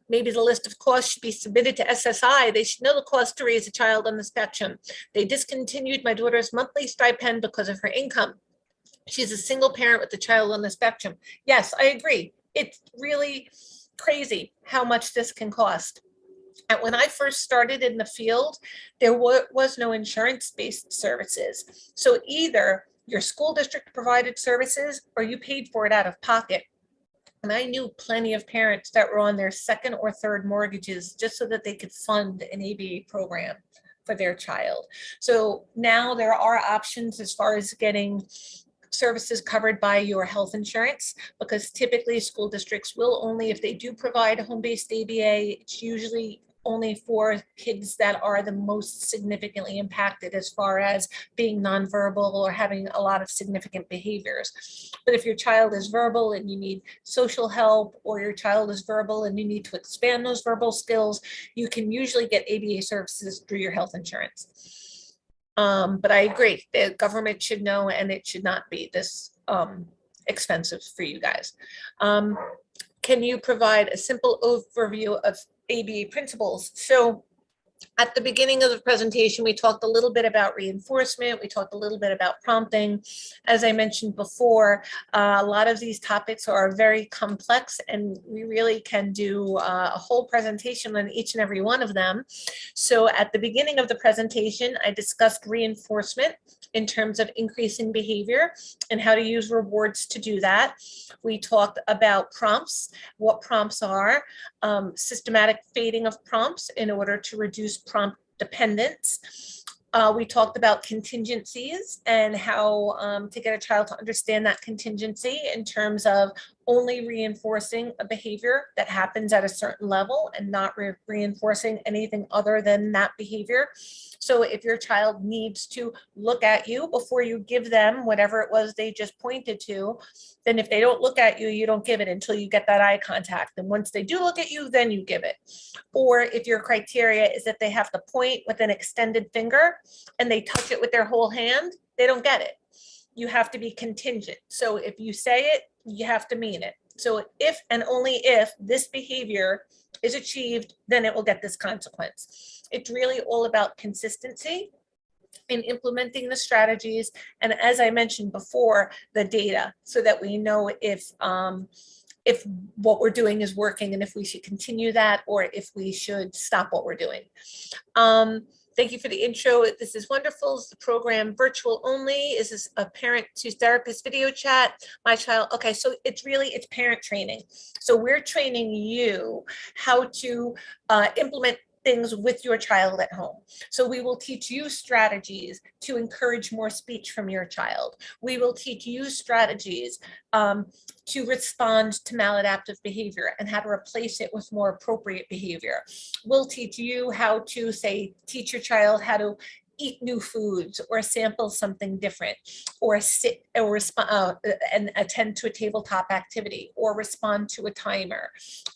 Maybe the list of costs should be submitted to SSI. They should know the cost to raise a child on the spectrum. They discontinued my daughter's monthly stipend because of her income. She's a single parent with a child on the spectrum. Yes, I agree. It's really crazy how much this can cost. And when I first started in the field, there was no insurance-based services. So either your school district provided services or you paid for it out of pocket. And I knew plenty of parents that were on their 2nd or 3rd mortgages just so that they could fund an ABA program for their child. So now there are options as far as getting services covered by your health insurance, because typically school districts will only, if they do provide a home-based ABA, it's usually only for kids that are the most significantly impacted as far as being nonverbal or having a lot of significant behaviors. But if your child is verbal and you need social help, or your child is verbal and you need to expand those verbal skills, you can usually get ABA services through your health insurance. But I agree, the government should know, and it should not be this expensive for you guys. Can you provide a simple overview of ABA principles? So at the beginning of the presentation, we talked a little bit about reinforcement. We talked a little bit about prompting. As I mentioned before, a lot of these topics are very complex, and we really can do a whole presentation on each and every one of them. So at the beginning of the presentation, I discussed reinforcement in terms of increasing behavior and how to use rewards to do that. We talked about prompts, what prompts are, systematic fading of prompts in order to reduce prompt dependence. We talked about contingencies and how to get a child to understand that contingency in terms of only reinforcing a behavior that happens at a certain level and not reinforcing anything other than that behavior. So if your child needs to look at you before you give them whatever it was they just pointed to, then if they don't look at you, you don't give it until you get that eye contact. And once they do look at you, then you give it. Or if your criteria is that they have to point with an extended finger and they touch it with their whole hand, they don't get it. You have to be contingent. So if you say it, you have to mean it. So if and only if this behavior is achieved, then it will get this consequence. It's really all about consistency in implementing the strategies. And as I mentioned before, the data, so that we know if what we're doing is working and if we should continue that or if we should stop what we're doing. Thank you for the intro. This is wonderful. Is the program virtual only? Is this a parent to therapist video chat? My child, okay, so it's parent training. So we're training you how to implement things with your child at home. So we will teach you strategies to encourage more speech from your child. We will teach you strategies to respond to maladaptive behavior and how to replace it with more appropriate behavior. We'll teach you how to teach your child how to eat new foods or sample something different or sit or respond and attend to a tabletop activity or respond to a timer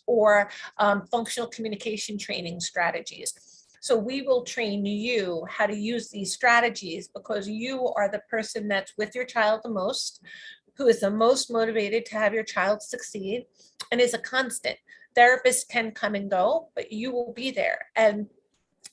or functional communication training strategies. So we will train you how to use these strategies because you are the person that's with your child the most, who is the most motivated to have your child succeed and is a constant. Therapists can come and go, but you will be there. And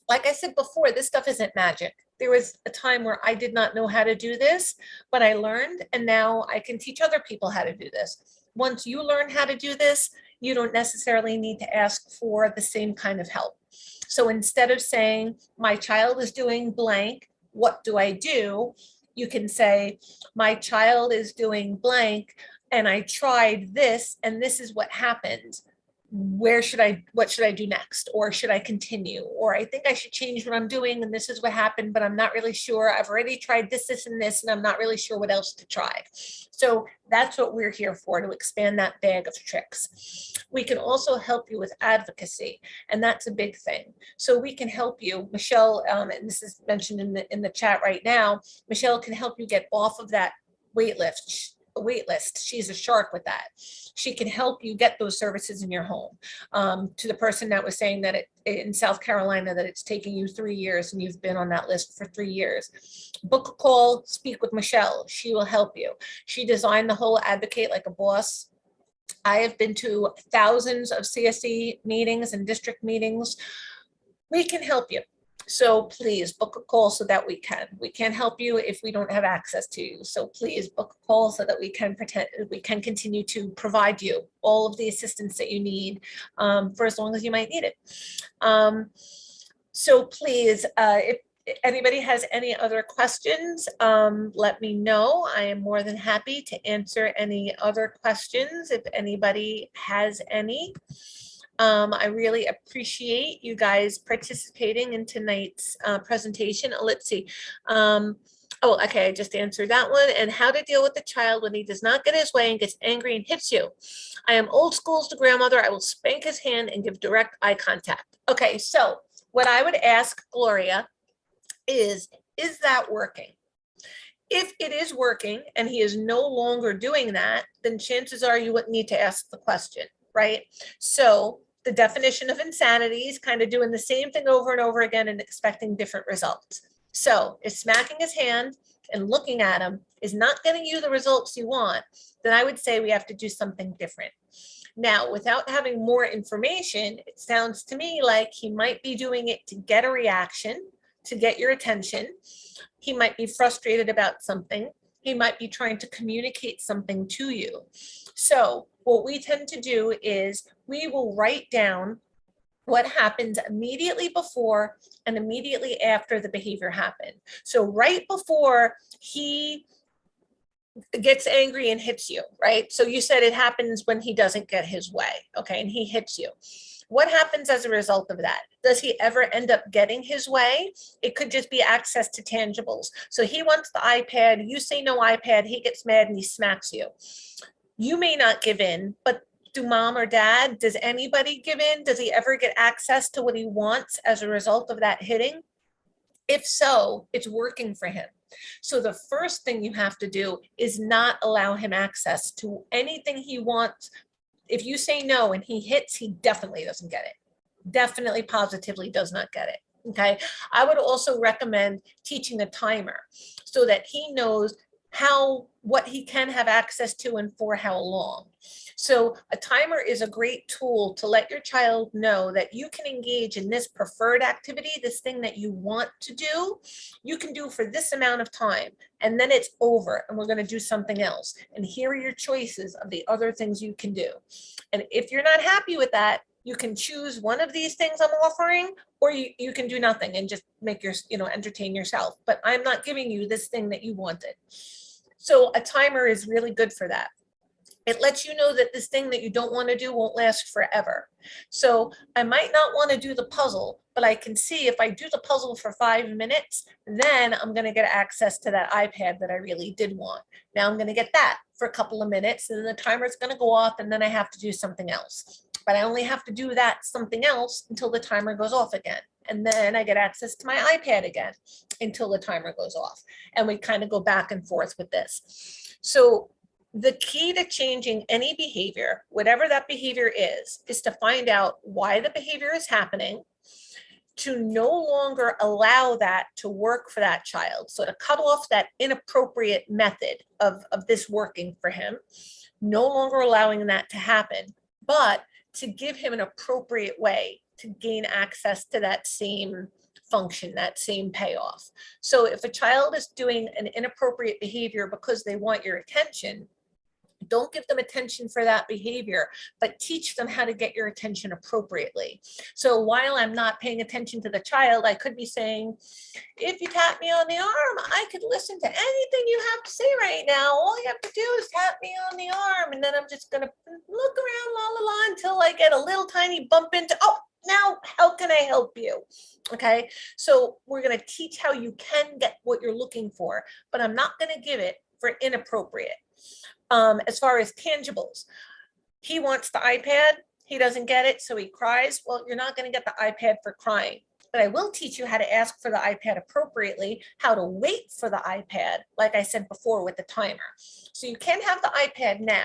like I said before, this stuff isn't magic. There was a time where I did not know how to do this, but I learned, and now I can teach other people how to do this. Once you learn how to do this, you don't necessarily need to ask for the same kind of help. So instead of saying, my child is doing blank, what do I do? You can say, my child is doing blank, and I tried this, and this is what happened. What should I do next? Or should I continue? Or I think I should change what I'm doing and this is what happened, but I'm not really sure. I've already tried this, and this, and I'm not really sure what else to try. So that's what we're here for, to expand that bag of tricks. We can also help you with advocacy, and that's a big thing. So we can help you, Michelle, and this is mentioned in the chat right now, Michelle can help you get off of that wait list. She's a shark with that. She can help you get those services in your home. To the person that was saying that in South Carolina that it's taking you 3 years and you've been on that list for 3 years. Book a call, speak with Michelle. She will help you. She designed the whole Advocate Like a Boss. I have been to thousands of CSE meetings and district meetings. We can help you. So please book a call so that we can't help you if we don't have access to you. So please book a call so that we can continue to provide you all of the assistance that you need for as long as you might need it. So please, if anybody has any other questions, let me know. I am more than happy to answer any other questions if anybody has any. I really appreciate you guys participating in tonight's presentation. Let's see. Oh, okay, I just answered that one. And how to deal with the child when he does not get his way and gets angry and hits you. I am old school as the grandmother. I will spank his hand and give direct eye contact. Okay, so what I would ask Gloria is that working? If it is working and he is no longer doing that, then chances are you wouldn't need to ask the question, right? So the definition of insanity is kind of doing the same thing over and over again and expecting different results. So if smacking his hand and looking at him is not getting you the results you want, then I would say we have to do something different. Now, without having more information, it sounds to me like he might be doing it to get a reaction, to get your attention. He might be frustrated about something. He might be trying to communicate something to you. So what we tend to do is we will write down what happens immediately before and immediately after the behavior happened. So right before he gets angry and hits you, right? So you said it happens when he doesn't get his way, okay, and he hits you. What happens as a result of that? Does he ever end up getting his way? It could just be access to tangibles. So he wants the iPad, you say no iPad, he gets mad and he smacks you. You may not give in, but do mom or dad, does anybody give in? Does he ever get access to what he wants as a result of that hitting? If so, it's working for him. So the first thing you have to do is not allow him access to anything he wants. If you say no and he hits, he definitely doesn't get it. Definitely, positively does not get it. Okay. I would also recommend teaching a timer so that he knows what he can have access to and for how long. So a timer is a great tool to let your child know that you can engage in this preferred activity, this thing that you want to do, you can do for this amount of time, and then it's over and we're going to do something else. And here are your choices of the other things you can do. And if you're not happy with that, you can choose one of these things I'm offering, or you can do nothing and just make your, entertain yourself. But I'm not giving you this thing that you wanted. So a timer is really good for that. It lets you know that this thing that you don't want to do won't last forever. So I might not want to do the puzzle, but I can see if I do the puzzle for 5 minutes, then I'm going to get access to that iPad that I really did want. Now I'm going to get that for a couple of minutes, and then the timer is going to go off, and then I have to do something else. But I only have to do that something else until the timer goes off again. And then I get access to my iPad again until the timer goes off. And we kind of go back and forth with this. So the key to changing any behavior, whatever that behavior is to find out why the behavior is happening, to no longer allow that to work for that child. So to cut off that inappropriate method of this working for him, no longer allowing that to happen, but to give him an appropriate way to gain access to that same function, that same payoff. So if a child is doing an inappropriate behavior because they want your attention, don't give them attention for that behavior, but teach them how to get your attention appropriately. So while I'm not paying attention to the child, I could be saying, if you tap me on the arm, I could listen to anything you have to say right now. All you have to do is tap me on the arm. And then I'm just going to look around, la, la, la, until I get a little tiny bump into, oh, now how can I help you? Okay, so we're going to teach how you can get what you're looking for, but I'm not going to give it for inappropriate. As far as tangibles, he wants the iPad, he doesn't get it, so he cries. Well, you're not going to get the iPad for crying, but I will teach you how to ask for the iPad appropriately, how to wait for the iPad, like I said before with the timer. So you can't have the iPad now.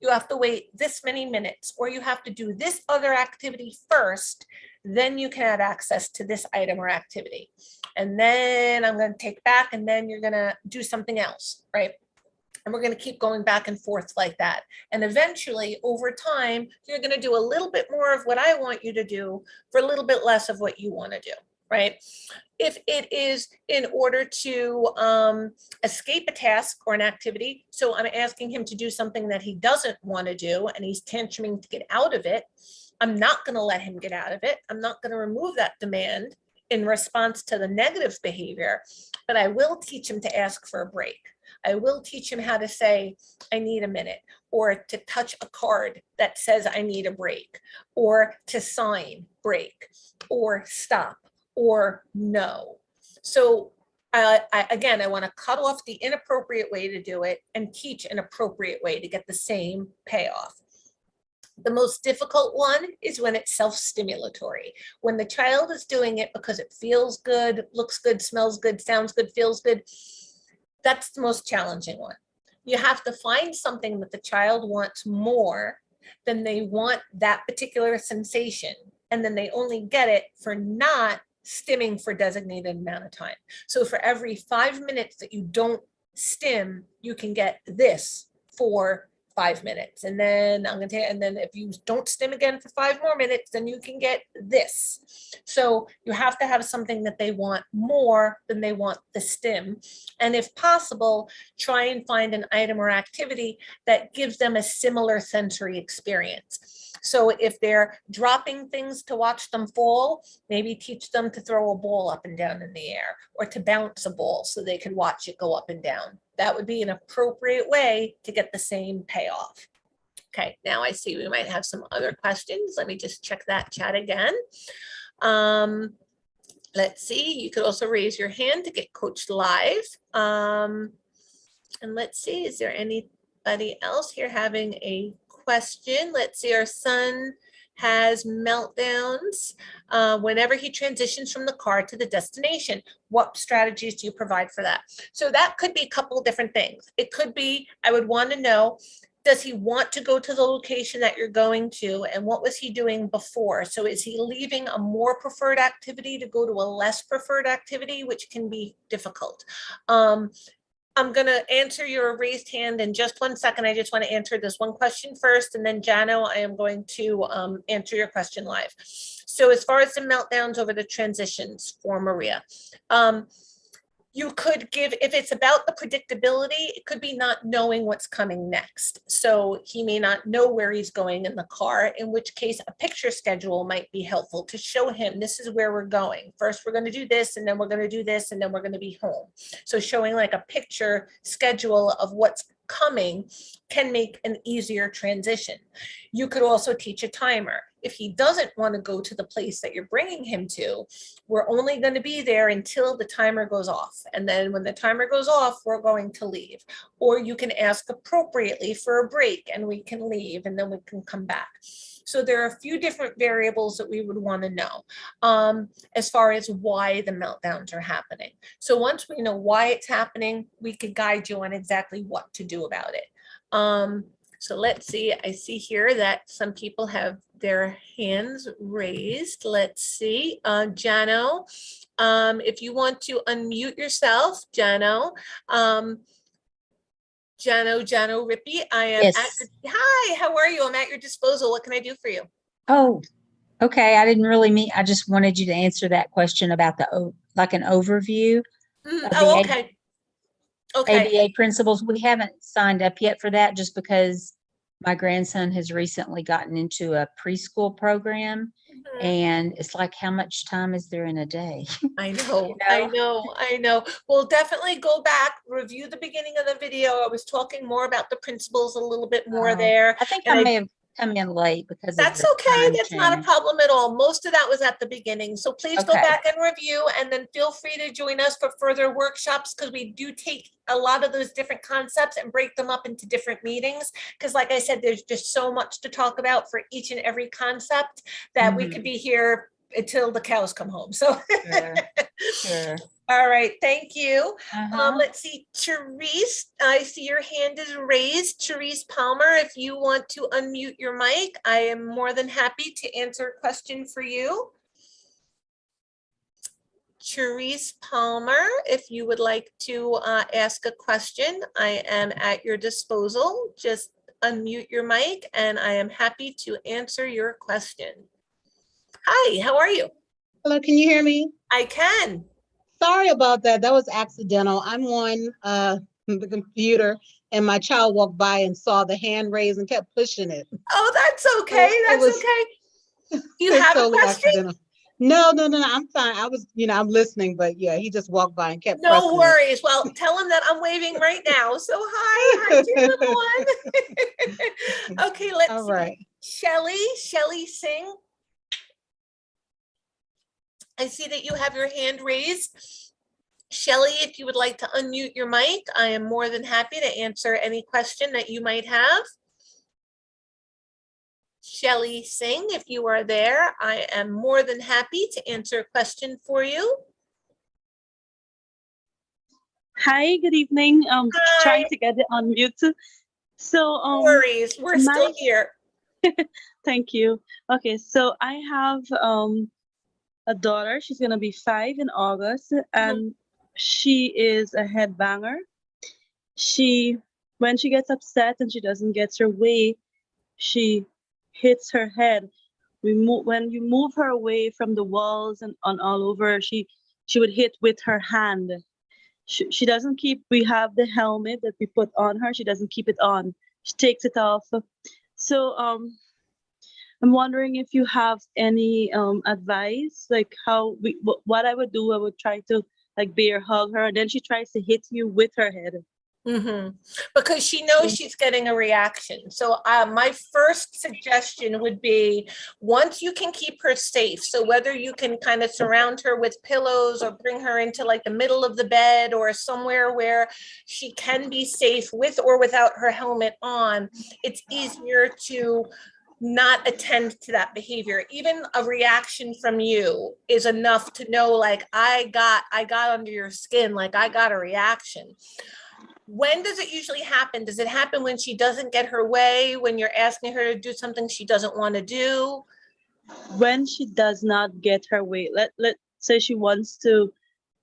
You have to wait this many minutes, or you have to do this other activity first, then you can have access to this item or activity. And then I'm going to take back, and then you're going to do something else, right? And we're going to keep going back and forth like that. And eventually, over time, you're going to do a little bit more of what I want you to do for a little bit less of what you want to do, right? If it is in order to escape a task or an activity, so I'm asking him to do something that he doesn't want to do, and he's tantruming to get out of it, I'm not going to let him get out of it. I'm not going to remove that demand in response to the negative behavior, but I will teach him to ask for a break. I will teach him how to say, I need a minute, or to touch a card that says I need a break, or to sign break, or stop, or no. So again, I want to cut off the inappropriate way to do it and teach an appropriate way to get the same payoff. The most difficult one is when it's self-stimulatory. When the child is doing it because it feels good, looks good, smells good, sounds good, feels good, that's the most challenging one. You have to find something that the child wants more than they want that particular sensation, and then they only get it for not stimming for designated amount of time. So for every 5 minutes that you don't stim, you can get this for 5 minutes. And then I'm going to tell you, and then if you don't stim again for 5 more minutes, then you can get this. So you have to have something that they want more than they want the stim. And if possible, try and find an item or activity that gives them a similar sensory experience. So if they're dropping things to watch them fall, maybe teach them to throw a ball up and down in the air, or to bounce a ball so they can watch it go up and down. That would be an appropriate way to get the same payoff. Okay, now I see we might have some other questions. Let me just check that chat again. Let's see, you could also raise your hand to get coached live. And let's see, is there anybody else here having a question? Let's see, our son has meltdowns whenever he transitions from the car to the destination. What strategies do you provide for that? So that could be a couple of different things. It could be, I would want to know, does he want to go to the location that you're going to, and what was he doing before? So is he leaving a more preferred activity to go to a less preferred activity, which can be difficult? I'm going to answer your raised hand in just 1 second. I just want to answer this one question first, and then Jano, I am going to answer your question live. So as far as the meltdowns over the transitions for Maria, you could give, if it's about the predictability, it could be not knowing what's coming next. So he may not know where he's going in the car, in which case a picture schedule might be helpful to show him this is where we're going. First, we're going to do this, and then we're going to do this, and then we're going to be home. So showing like a picture schedule of what's coming can make an easier transition. You could also teach a timer. If he doesn't want to go to the place that you're bringing him to, we're only going to be there until the timer goes off. And then when the timer goes off, we're going to leave. Or you can ask appropriately for a break and we can leave and then we can come back. So there are a few different variables that we would want to know as far as why the meltdowns are happening. So once we know why it's happening, we could guide you on exactly what to do about it. So let's see, I see here that some people have their hands raised. Let's see, Jano, if you want to unmute yourself, Jano. Jano Rippy, I am Yes. Hi, how are you? I'm at your disposal. What can I do for you? Oh, okay. I didn't really mean, I just wanted you to answer that question about the, like an overview of Oh, the okay. Okay. ABA principles. We haven't signed up yet for that just because my grandson has recently gotten into a preschool program. Mhm. And it's like, how much time is there in a day? I know, You I know? know, I know. We'll definitely go back, review the beginning of the video. I was talking more about the principles a little bit more there. I think and I I- may have come in late because of That's the okay. time That's not a change. problem at all. Most of that was at the beginning. So please go Okay. back and review, and then feel free to join us for further workshops, because we do take a lot of those different concepts and break them up into different meetings. Because like I said, there's just so much to talk about for each and every concept that we could be here until the cows come home. So Sure. Sure. all right, thank you. Uh-huh. Let's see, Therese, I see your hand is raised. Therese Palmer, if you want to unmute your mic, I am more than happy to answer a question for you. Therese Palmer, if you would like to ask a question, I am at your disposal. Just unmute your mic and I am happy to answer your question. Hi, how are you? Hello, can you hear me? I can. Sorry about that. That was accidental. I'm on the computer and my child walked by and saw the hand raised and kept pushing it. Oh, that's okay. It That's was- okay. Do you It's have a totally question? accidental. No, I'm fine. I was, I'm listening, but yeah, he just walked by and kept No pressing it. worries. Well, tell him that I'm waving right now. So hi, you little one. Okay, let's All see. right. Shelley Singh. I see that you have your hand raised. Shelley, if you would like to unmute your mic, I am more than happy to answer any question that you might have. Shelley Singh, if you are there, I am more than happy to answer a question for you. Hi, good evening. Hi. Trying to get it on mute. So, No worries, we're still here. Thank you. Okay, so I have a daughter. She's gonna be 5 in August, and she is a headbanger. When she gets upset and she doesn't get her way, she hits her head. When you move her away from the walls and on all over, she would hit with her hand. She doesn't keep, we have the helmet that we put on her. She doesn't keep it on. She takes it off. So I'm wondering if you have any advice, like what I would do. I would try to like bear hug her, and then she tries to hit you with her head. Because she knows she's getting a reaction. So my first suggestion would be, once you can keep her safe, so whether you can kind of surround her with pillows or bring her into like the middle of the bed or somewhere where she can be safe with or without her helmet on, it's easier to not attend to that behavior. Even a reaction from you is enough to know, like, I got under your skin, like I got a reaction. When does it usually happen? Does it happen when she doesn't get her way, when you're asking her to do something she doesn't want to do? When she does not get her way, let's say she wants to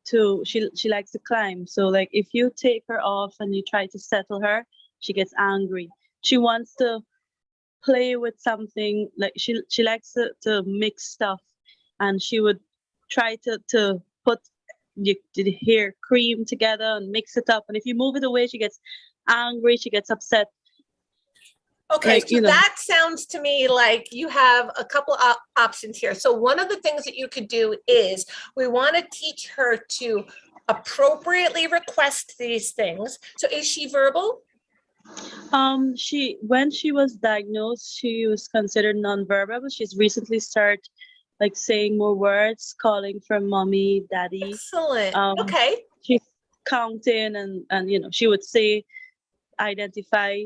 she likes to climb. So like if you take her off and you try to settle her, she gets angry. She wants to play with something, like she likes to mix stuff, and she would try to put the hair cream together and mix it up. And if you move it away, she gets angry, she gets upset. Okay, Like, so that sounds to me like you have a couple options here. So one of the things that you could do is we want to teach her to appropriately request these things. So is she verbal? When she was diagnosed, she was considered nonverbal, but she's recently started like saying more words, calling for mommy, daddy. Excellent. Okay. She's counting and she would say, identify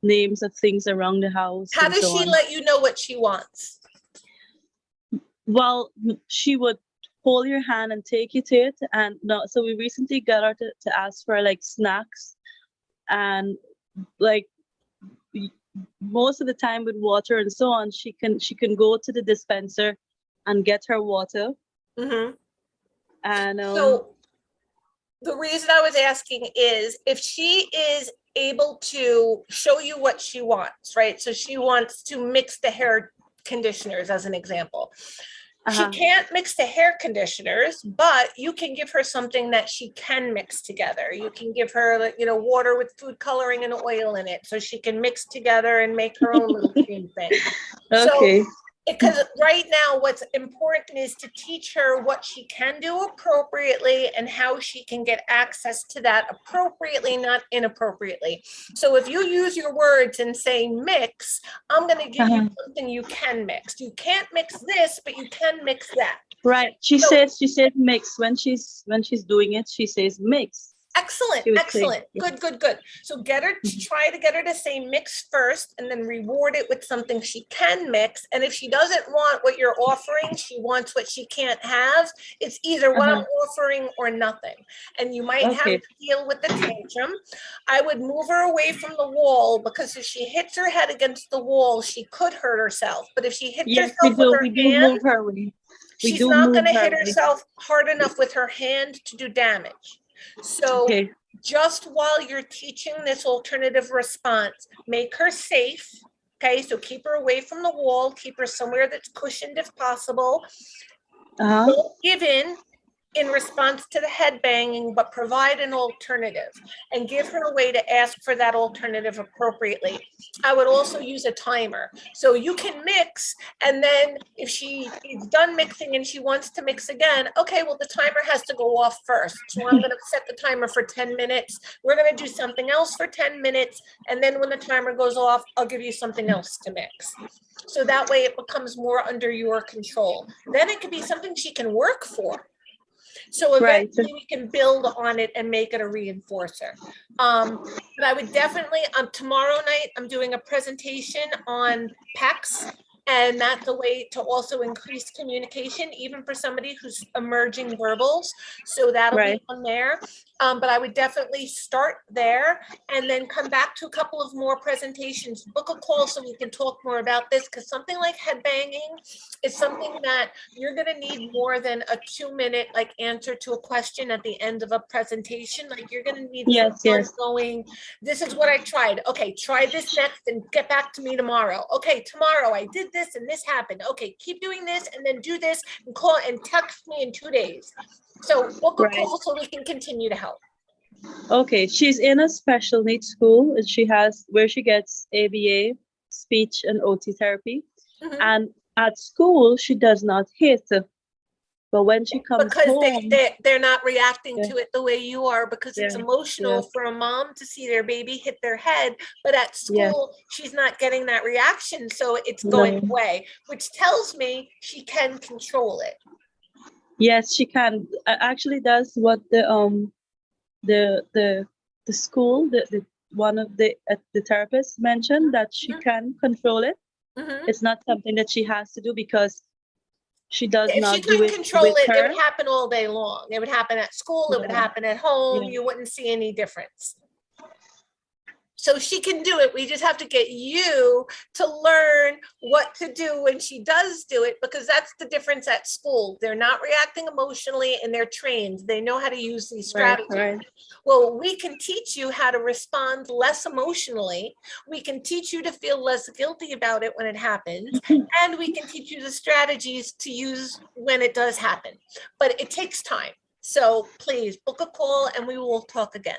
names of things around the house. How and does so she on. let you know what she wants? Well, she would hold your hand and take you to it. And no, so we recently got her to ask for like snacks, and like most of the time with water and so on, she can go to the dispenser and get her water. Mm-hmm. And so the reason I was asking is if she is able to show you what she wants, right? So she wants to mix the hair conditioners as an example. She can't mix the hair conditioners, but you can give her something that she can mix together. You can give her, water with food coloring and oil in it, so she can mix together and make her own little cream thing. Okay. So, because right now what's important is to teach her what she can do appropriately and how she can get access to that appropriately, not inappropriately. So if you use your words and say mix, I'm going to give you something you can mix. You can't mix this, but you can mix that. Right. She says mix. When she's doing it, she says mix. Excellent, excellent. Good. So try to get her to say mix first and then reward it with something she can mix. And if she doesn't want what you're offering, she wants what she can't have, it's either what I'm offering or nothing. And you might have to deal with the tantrum. I would move her away from the wall, because if she hits her head against the wall, she could hurt herself. But if she hits herself with her hand, move her away. She's not going to hit herself hard enough with her hand to do damage. So just while you're teaching this alternative response, make her safe. Okay, so keep her away from the wall, keep her somewhere that's cushioned if possible. Don't give in response to the head banging, but provide an alternative and give her a way to ask for that alternative appropriately. I would also use a timer. So you can mix, and then if she is done mixing and she wants to mix again, okay, well, the timer has to go off first. So I'm going to set the timer for 10 minutes. We're going to do something else for 10 minutes. And then when the timer goes off, I'll give you something else to mix. So that way it becomes more under your control. Then it could be something she can work for. So eventually we can build on it and make it a reinforcer. But I would definitely, tomorrow night, I'm doing a presentation on PECS, and that's a way to also increase communication, even for somebody who's emerging verbals. So that'll be on there. But I would definitely start there and then come back to a couple of more presentations, book a call so we can talk more about this, because something like head banging is something that you're going to need more than a 2-minute answer to a question at the end of a presentation. Like you're going to need someone going, this is what I tried. Okay, try this next and get back to me tomorrow. Okay, tomorrow I did this and this happened. Okay, keep doing this and then do this and call and text me in 2 days. So book a call so we can continue to help. Okay, she's in a special needs school, and she gets ABA, speech and OT therapy. And at school, she does not hit. But when she comes home, they're not reacting to it the way you are, because it's emotional for a mom to see their baby hit their head. But at school, she's not getting that reaction, so it's going away, which tells me she can control it. Yes, she can. Actually, that's what the school, one of the therapists mentioned, that she can control it. It's not something that she has to do, because she does not do it. If she couldn't control it, it would happen all day long. It would happen at school. It would happen at home. You wouldn't see any difference. So she can do it. We just have to get you to learn what to do when she does do it, because that's the difference at school. They're not reacting emotionally and they're trained. They know how to use these strategies. Right. Well, we can teach you how to respond less emotionally. We can teach you to feel less guilty about it when it happens. And we can teach you the strategies to use when it does happen. But it takes time. So please book a call and we will talk again.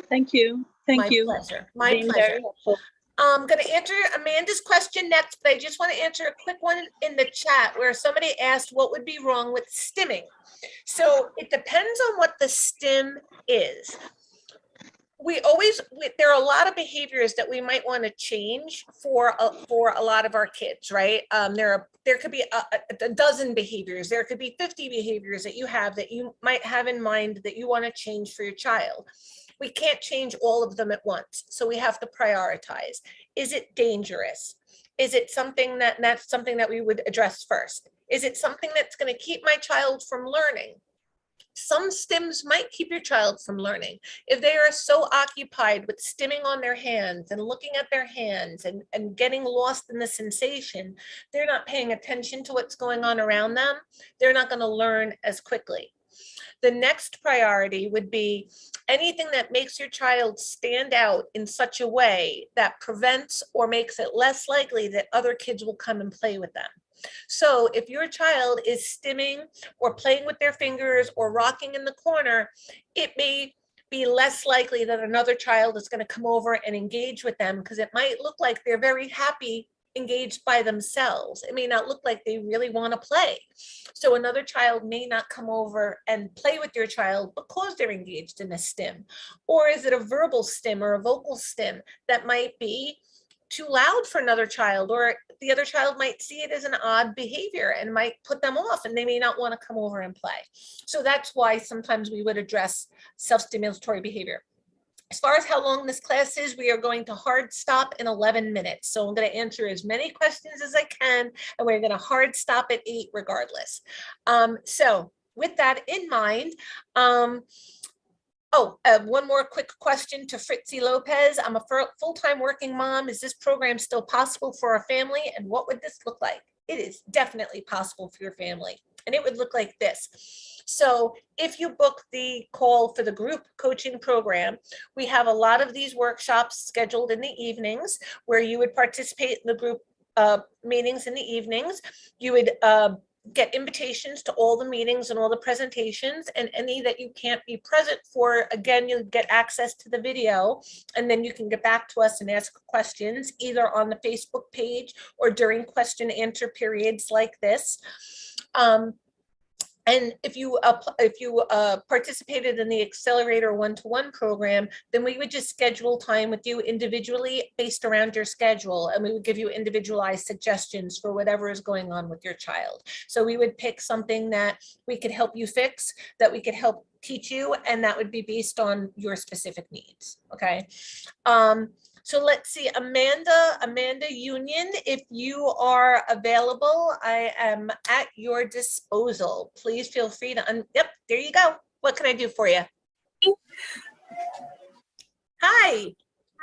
Thank you. Thank you. My pleasure. My Being pleasure. very helpful. I'm going to answer Amanda's question next, but I just want to answer a quick one in the chat where somebody asked what would be wrong with stimming. So it depends on what the stim is. There are a lot of behaviors that we might want to change for a lot of our kids, right? There could be a dozen behaviors. There could be 50 behaviors that you have that you might have in mind that you want to change for your child. We can't change all of them at once. So we have to prioritize. Is it dangerous? Is it something that's something that we would address first? Is it something that's going to keep my child from learning? Some stims might keep your child from learning. If they are so occupied with stimming on their hands and looking at their hands and getting lost in the sensation, they're not paying attention to what's going on around them. They're not going to learn as quickly. The next priority would be anything that makes your child stand out in such a way that prevents or makes it less likely that other kids will come and play with them. So if your child is stimming or playing with their fingers or rocking in the corner, it may be less likely that another child is going to come over and engage with them, because it might look like they're very happy engaged by themselves. It may not look like they really want to play. So another child may not come over and play with your child because they're engaged in a stim. Or is it a verbal stim or a vocal stim that might be too loud for another child, or the other child might see it as an odd behavior and might put them off and they may not want to come over and play. So that's why sometimes we would address self-stimulatory behavior. As far as how long this class is, we are going to hard stop in 11 minutes. So I'm going to answer as many questions as I can, and we're going to hard stop at 8 regardless. So with that in mind, one more quick question to Fritzy Lopez. I'm a full-time working mom. Is this program still possible for our family? And what would this look like? It is definitely possible for your family. And it would look like this. So if you book the call for the group coaching program, we have a lot of these workshops scheduled in the evenings where you would participate in the group meetings in the evenings. You would get invitations to all the meetings and all the presentations, and any that you can't be present for, again, you'll get access to the video, and then you can get back to us and ask questions either on the Facebook page or during question and answer periods like this. And if you participated in the Accelerator one-to-one program, then we would just schedule time with you individually based around your schedule, and we would give you individualized suggestions for whatever is going on with your child. So we would pick something that we could help you fix, that we could help teach you, and that would be based on your specific needs, okay? So let's see, Amanda Union, if you are available, I am at your disposal. Please feel free to, yep, there you go. What can I do for you? Hi.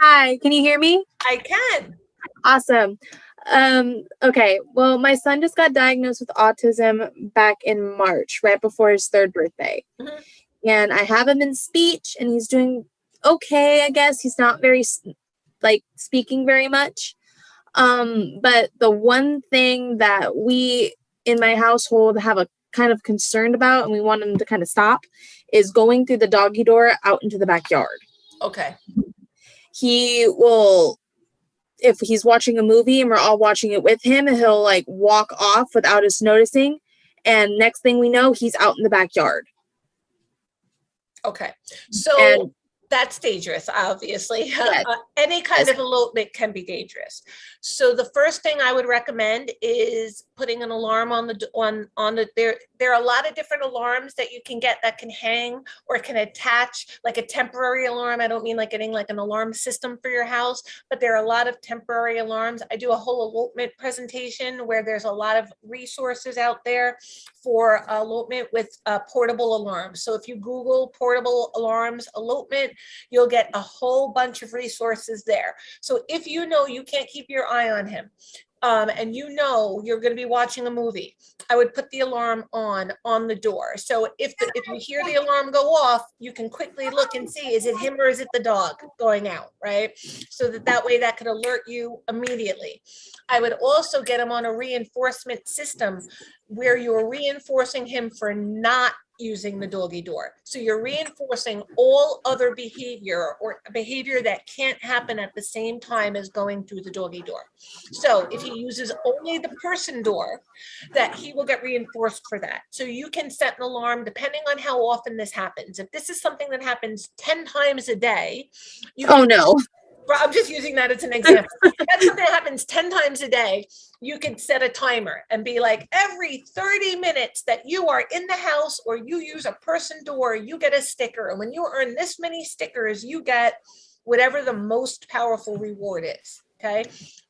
Hi, can you hear me? I can. Awesome. Okay, well, my son just got diagnosed with autism back in March, right before his 3rd birthday. Mhm. And I have him in speech and he's doing okay, I guess. He's not very speaking very much. But the one thing that we in my household have a kind of concerned about, and we want him to kind of stop, is going through the doggy door out into the backyard. Okay. He will, if he's watching a movie and we're all watching it with him, he'll like walk off without us noticing. And next thing we know, he's out in the backyard. Okay. So that's dangerous, obviously. Yes. Any kind of elopement can be dangerous. So the first thing I would recommend is putting an alarm on the there are a lot of different alarms that you can get that can hang or can attach, like a temporary alarm. I don't mean like getting like an alarm system for your house, but there are a lot of temporary alarms. I do a whole elopement presentation where there's a lot of resources out there for elopement with portable alarms. So if you Google portable alarms elopement, you'll get a whole bunch of resources there. So if you know you can't keep your eye on him, and you know you're going to be watching a movie, I would put the alarm on the door. So if you hear the alarm go off, you can quickly look and see, is it him or is it the dog going out, right? So that way that could alert you immediately. I would also get him on a reinforcement system where you're reinforcing him for not using the doggy door. So you're reinforcing all other behavior or behavior that can't happen at the same time as going through the doggy door. So if he uses only the person door, that he will get reinforced for that. So you can set an alarm depending on how often this happens. If this is something that happens 10 times a day, Oh no. I'm just using that as an example. That's something that happens 10 times a day. You could set a timer and be like, every 30 minutes that you are in the house or you use a person door, you get a sticker. And when you earn this many stickers, you get whatever the most powerful reward is. Okay.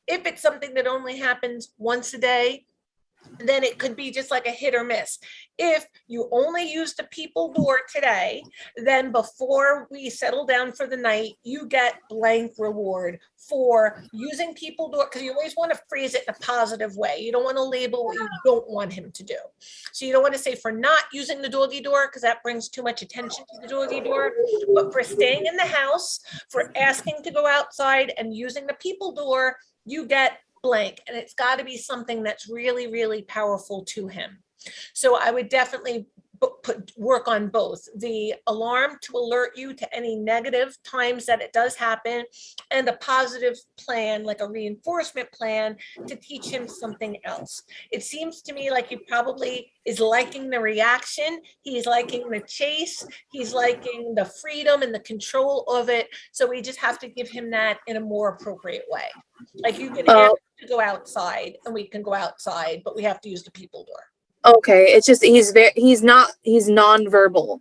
If it's something that only happens once a day, then it could be just like a hit or miss. If you only use the people door today, then before we settle down for the night, you get blank reward for using people door, because you always want to phrase it in a positive way. You don't want to label what you don't want him to do. So you don't want to say for not using the doggy door, because that brings too much attention to the doggy door, but for staying in the house, for asking to go outside and using the people door, you get blank, and it's got to be something that's really, really powerful to him. So I would definitely work on both the alarm to alert you to any negative times that it does happen, and a positive plan, like a reinforcement plan, to teach him something else. It seems to me like he probably is liking the reaction. He's liking the chase. He's liking the freedom and the control of it. So we just have to give him that in a more appropriate way. Like you can ask him to go outside and we can go outside, but we have to use the people door. Okay, it's just he's nonverbal.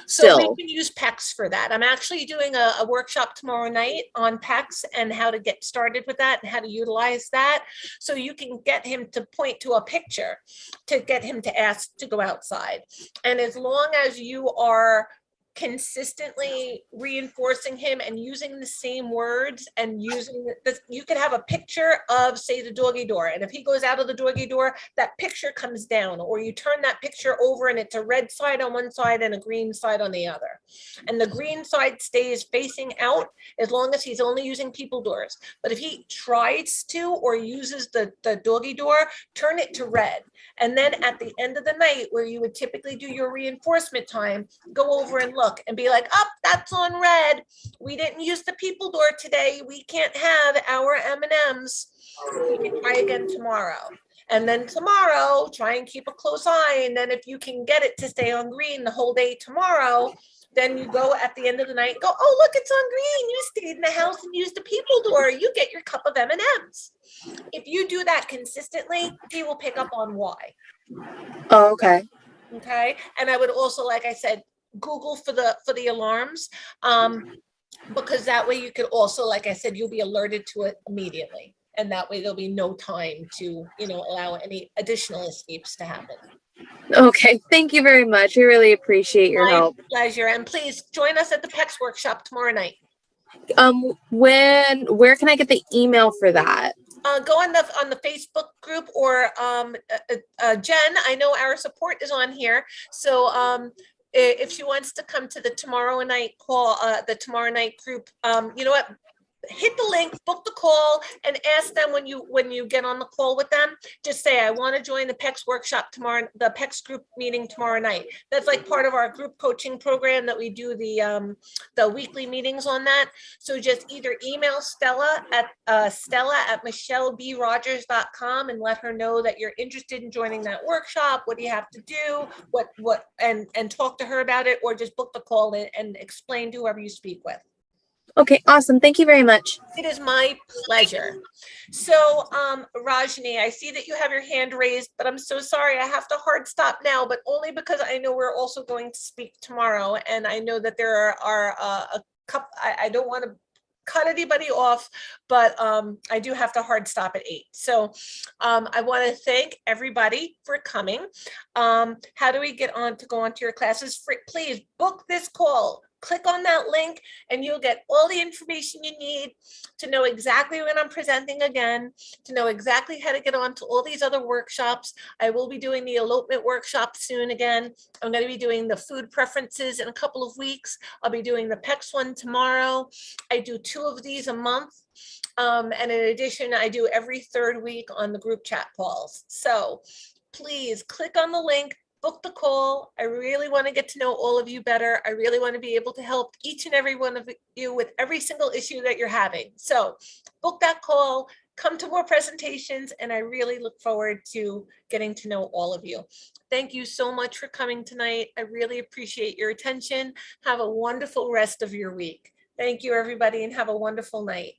So we Still. can use PECS for that. I'm actually doing a workshop tomorrow night on PECS and how to get started with that and how to utilize that. So you can get him to point to a picture to get him to ask to go outside. And as long as you are consistently reinforcing him and using the same words and using this, you could have a picture of, say, the doggy door, and if he goes out of the doggy door, that picture comes down, or you turn that picture over and it's a red side on one side and a green side on the other, and the green side stays facing out as long as he's only using people doors. But if he tries to or uses the doggy door, turn it to red, and then at the end of the night, where you would typically do your reinforcement time, go over and look and be like, oh, that's on red. We didn't use the people door today. We can't have our M&Ms. We can try again tomorrow. And then tomorrow, try and keep a close eye. And then if you can get it to stay on green the whole day tomorrow, then you go at the end of the night, go, oh, look, it's on green. You stayed in the house and used the people door. You get your cup of M&Ms. If you do that consistently, he will pick up on why. Oh, okay. Okay. And I would also, like I said, Google for the alarms, because that way you could also, like I said, you'll be alerted to it immediately. And that way there'll be no time to, allow any additional escapes to happen. Okay. Thank you very much. We really appreciate your help. My pleasure. And please join us at the PECS workshop tomorrow night. Where can I get the email for that? Go on the Facebook group, or Jen, I know our support is on here. So if she wants to come to the tomorrow night call, the tomorrow night group, you know what? Hit the link, book the call, and ask them when you get on the call with them, just say, I want to join the PECS workshop tomorrow, the PECS group meeting tomorrow night. That's like part of our group coaching program that we do the weekly meetings on that. So just either email Stella at michellebrodgers.com and let her know that you're interested in joining that workshop. What do you have to do? And talk to her about it, or just book the call and explain to whoever you speak with. Okay, awesome. Thank you very much. It is my pleasure. So, Rajni, I see that you have your hand raised, but I'm so sorry. I have to hard stop now, but only because I know we're also going to speak tomorrow. And I know that there are a couple, I don't want to cut anybody off, but I do have to hard stop at 8. So I want to thank everybody for coming. How do we get on to go on to your classes? Please book this call. click on that link and you'll get all the information you need to know exactly when I'm presenting again, to know exactly how to get on to all these other workshops. I will be doing the elopement workshop soon again. I'm going to be doing the food preferences in a couple of weeks. I'll be doing the PEX one tomorrow. I do 2 of these a month. And in addition, I do every 3rd week on the group chat calls. So please click on the link, book the call. I really want to get to know all of you better. I really want to be able to help each and every one of you with every single issue that you're having. So book that call, come to more presentations, and I really look forward to getting to know all of you. Thank you so much for coming tonight. I really appreciate your attention. Have a wonderful rest of your week. Thank you, everybody, and have a wonderful night.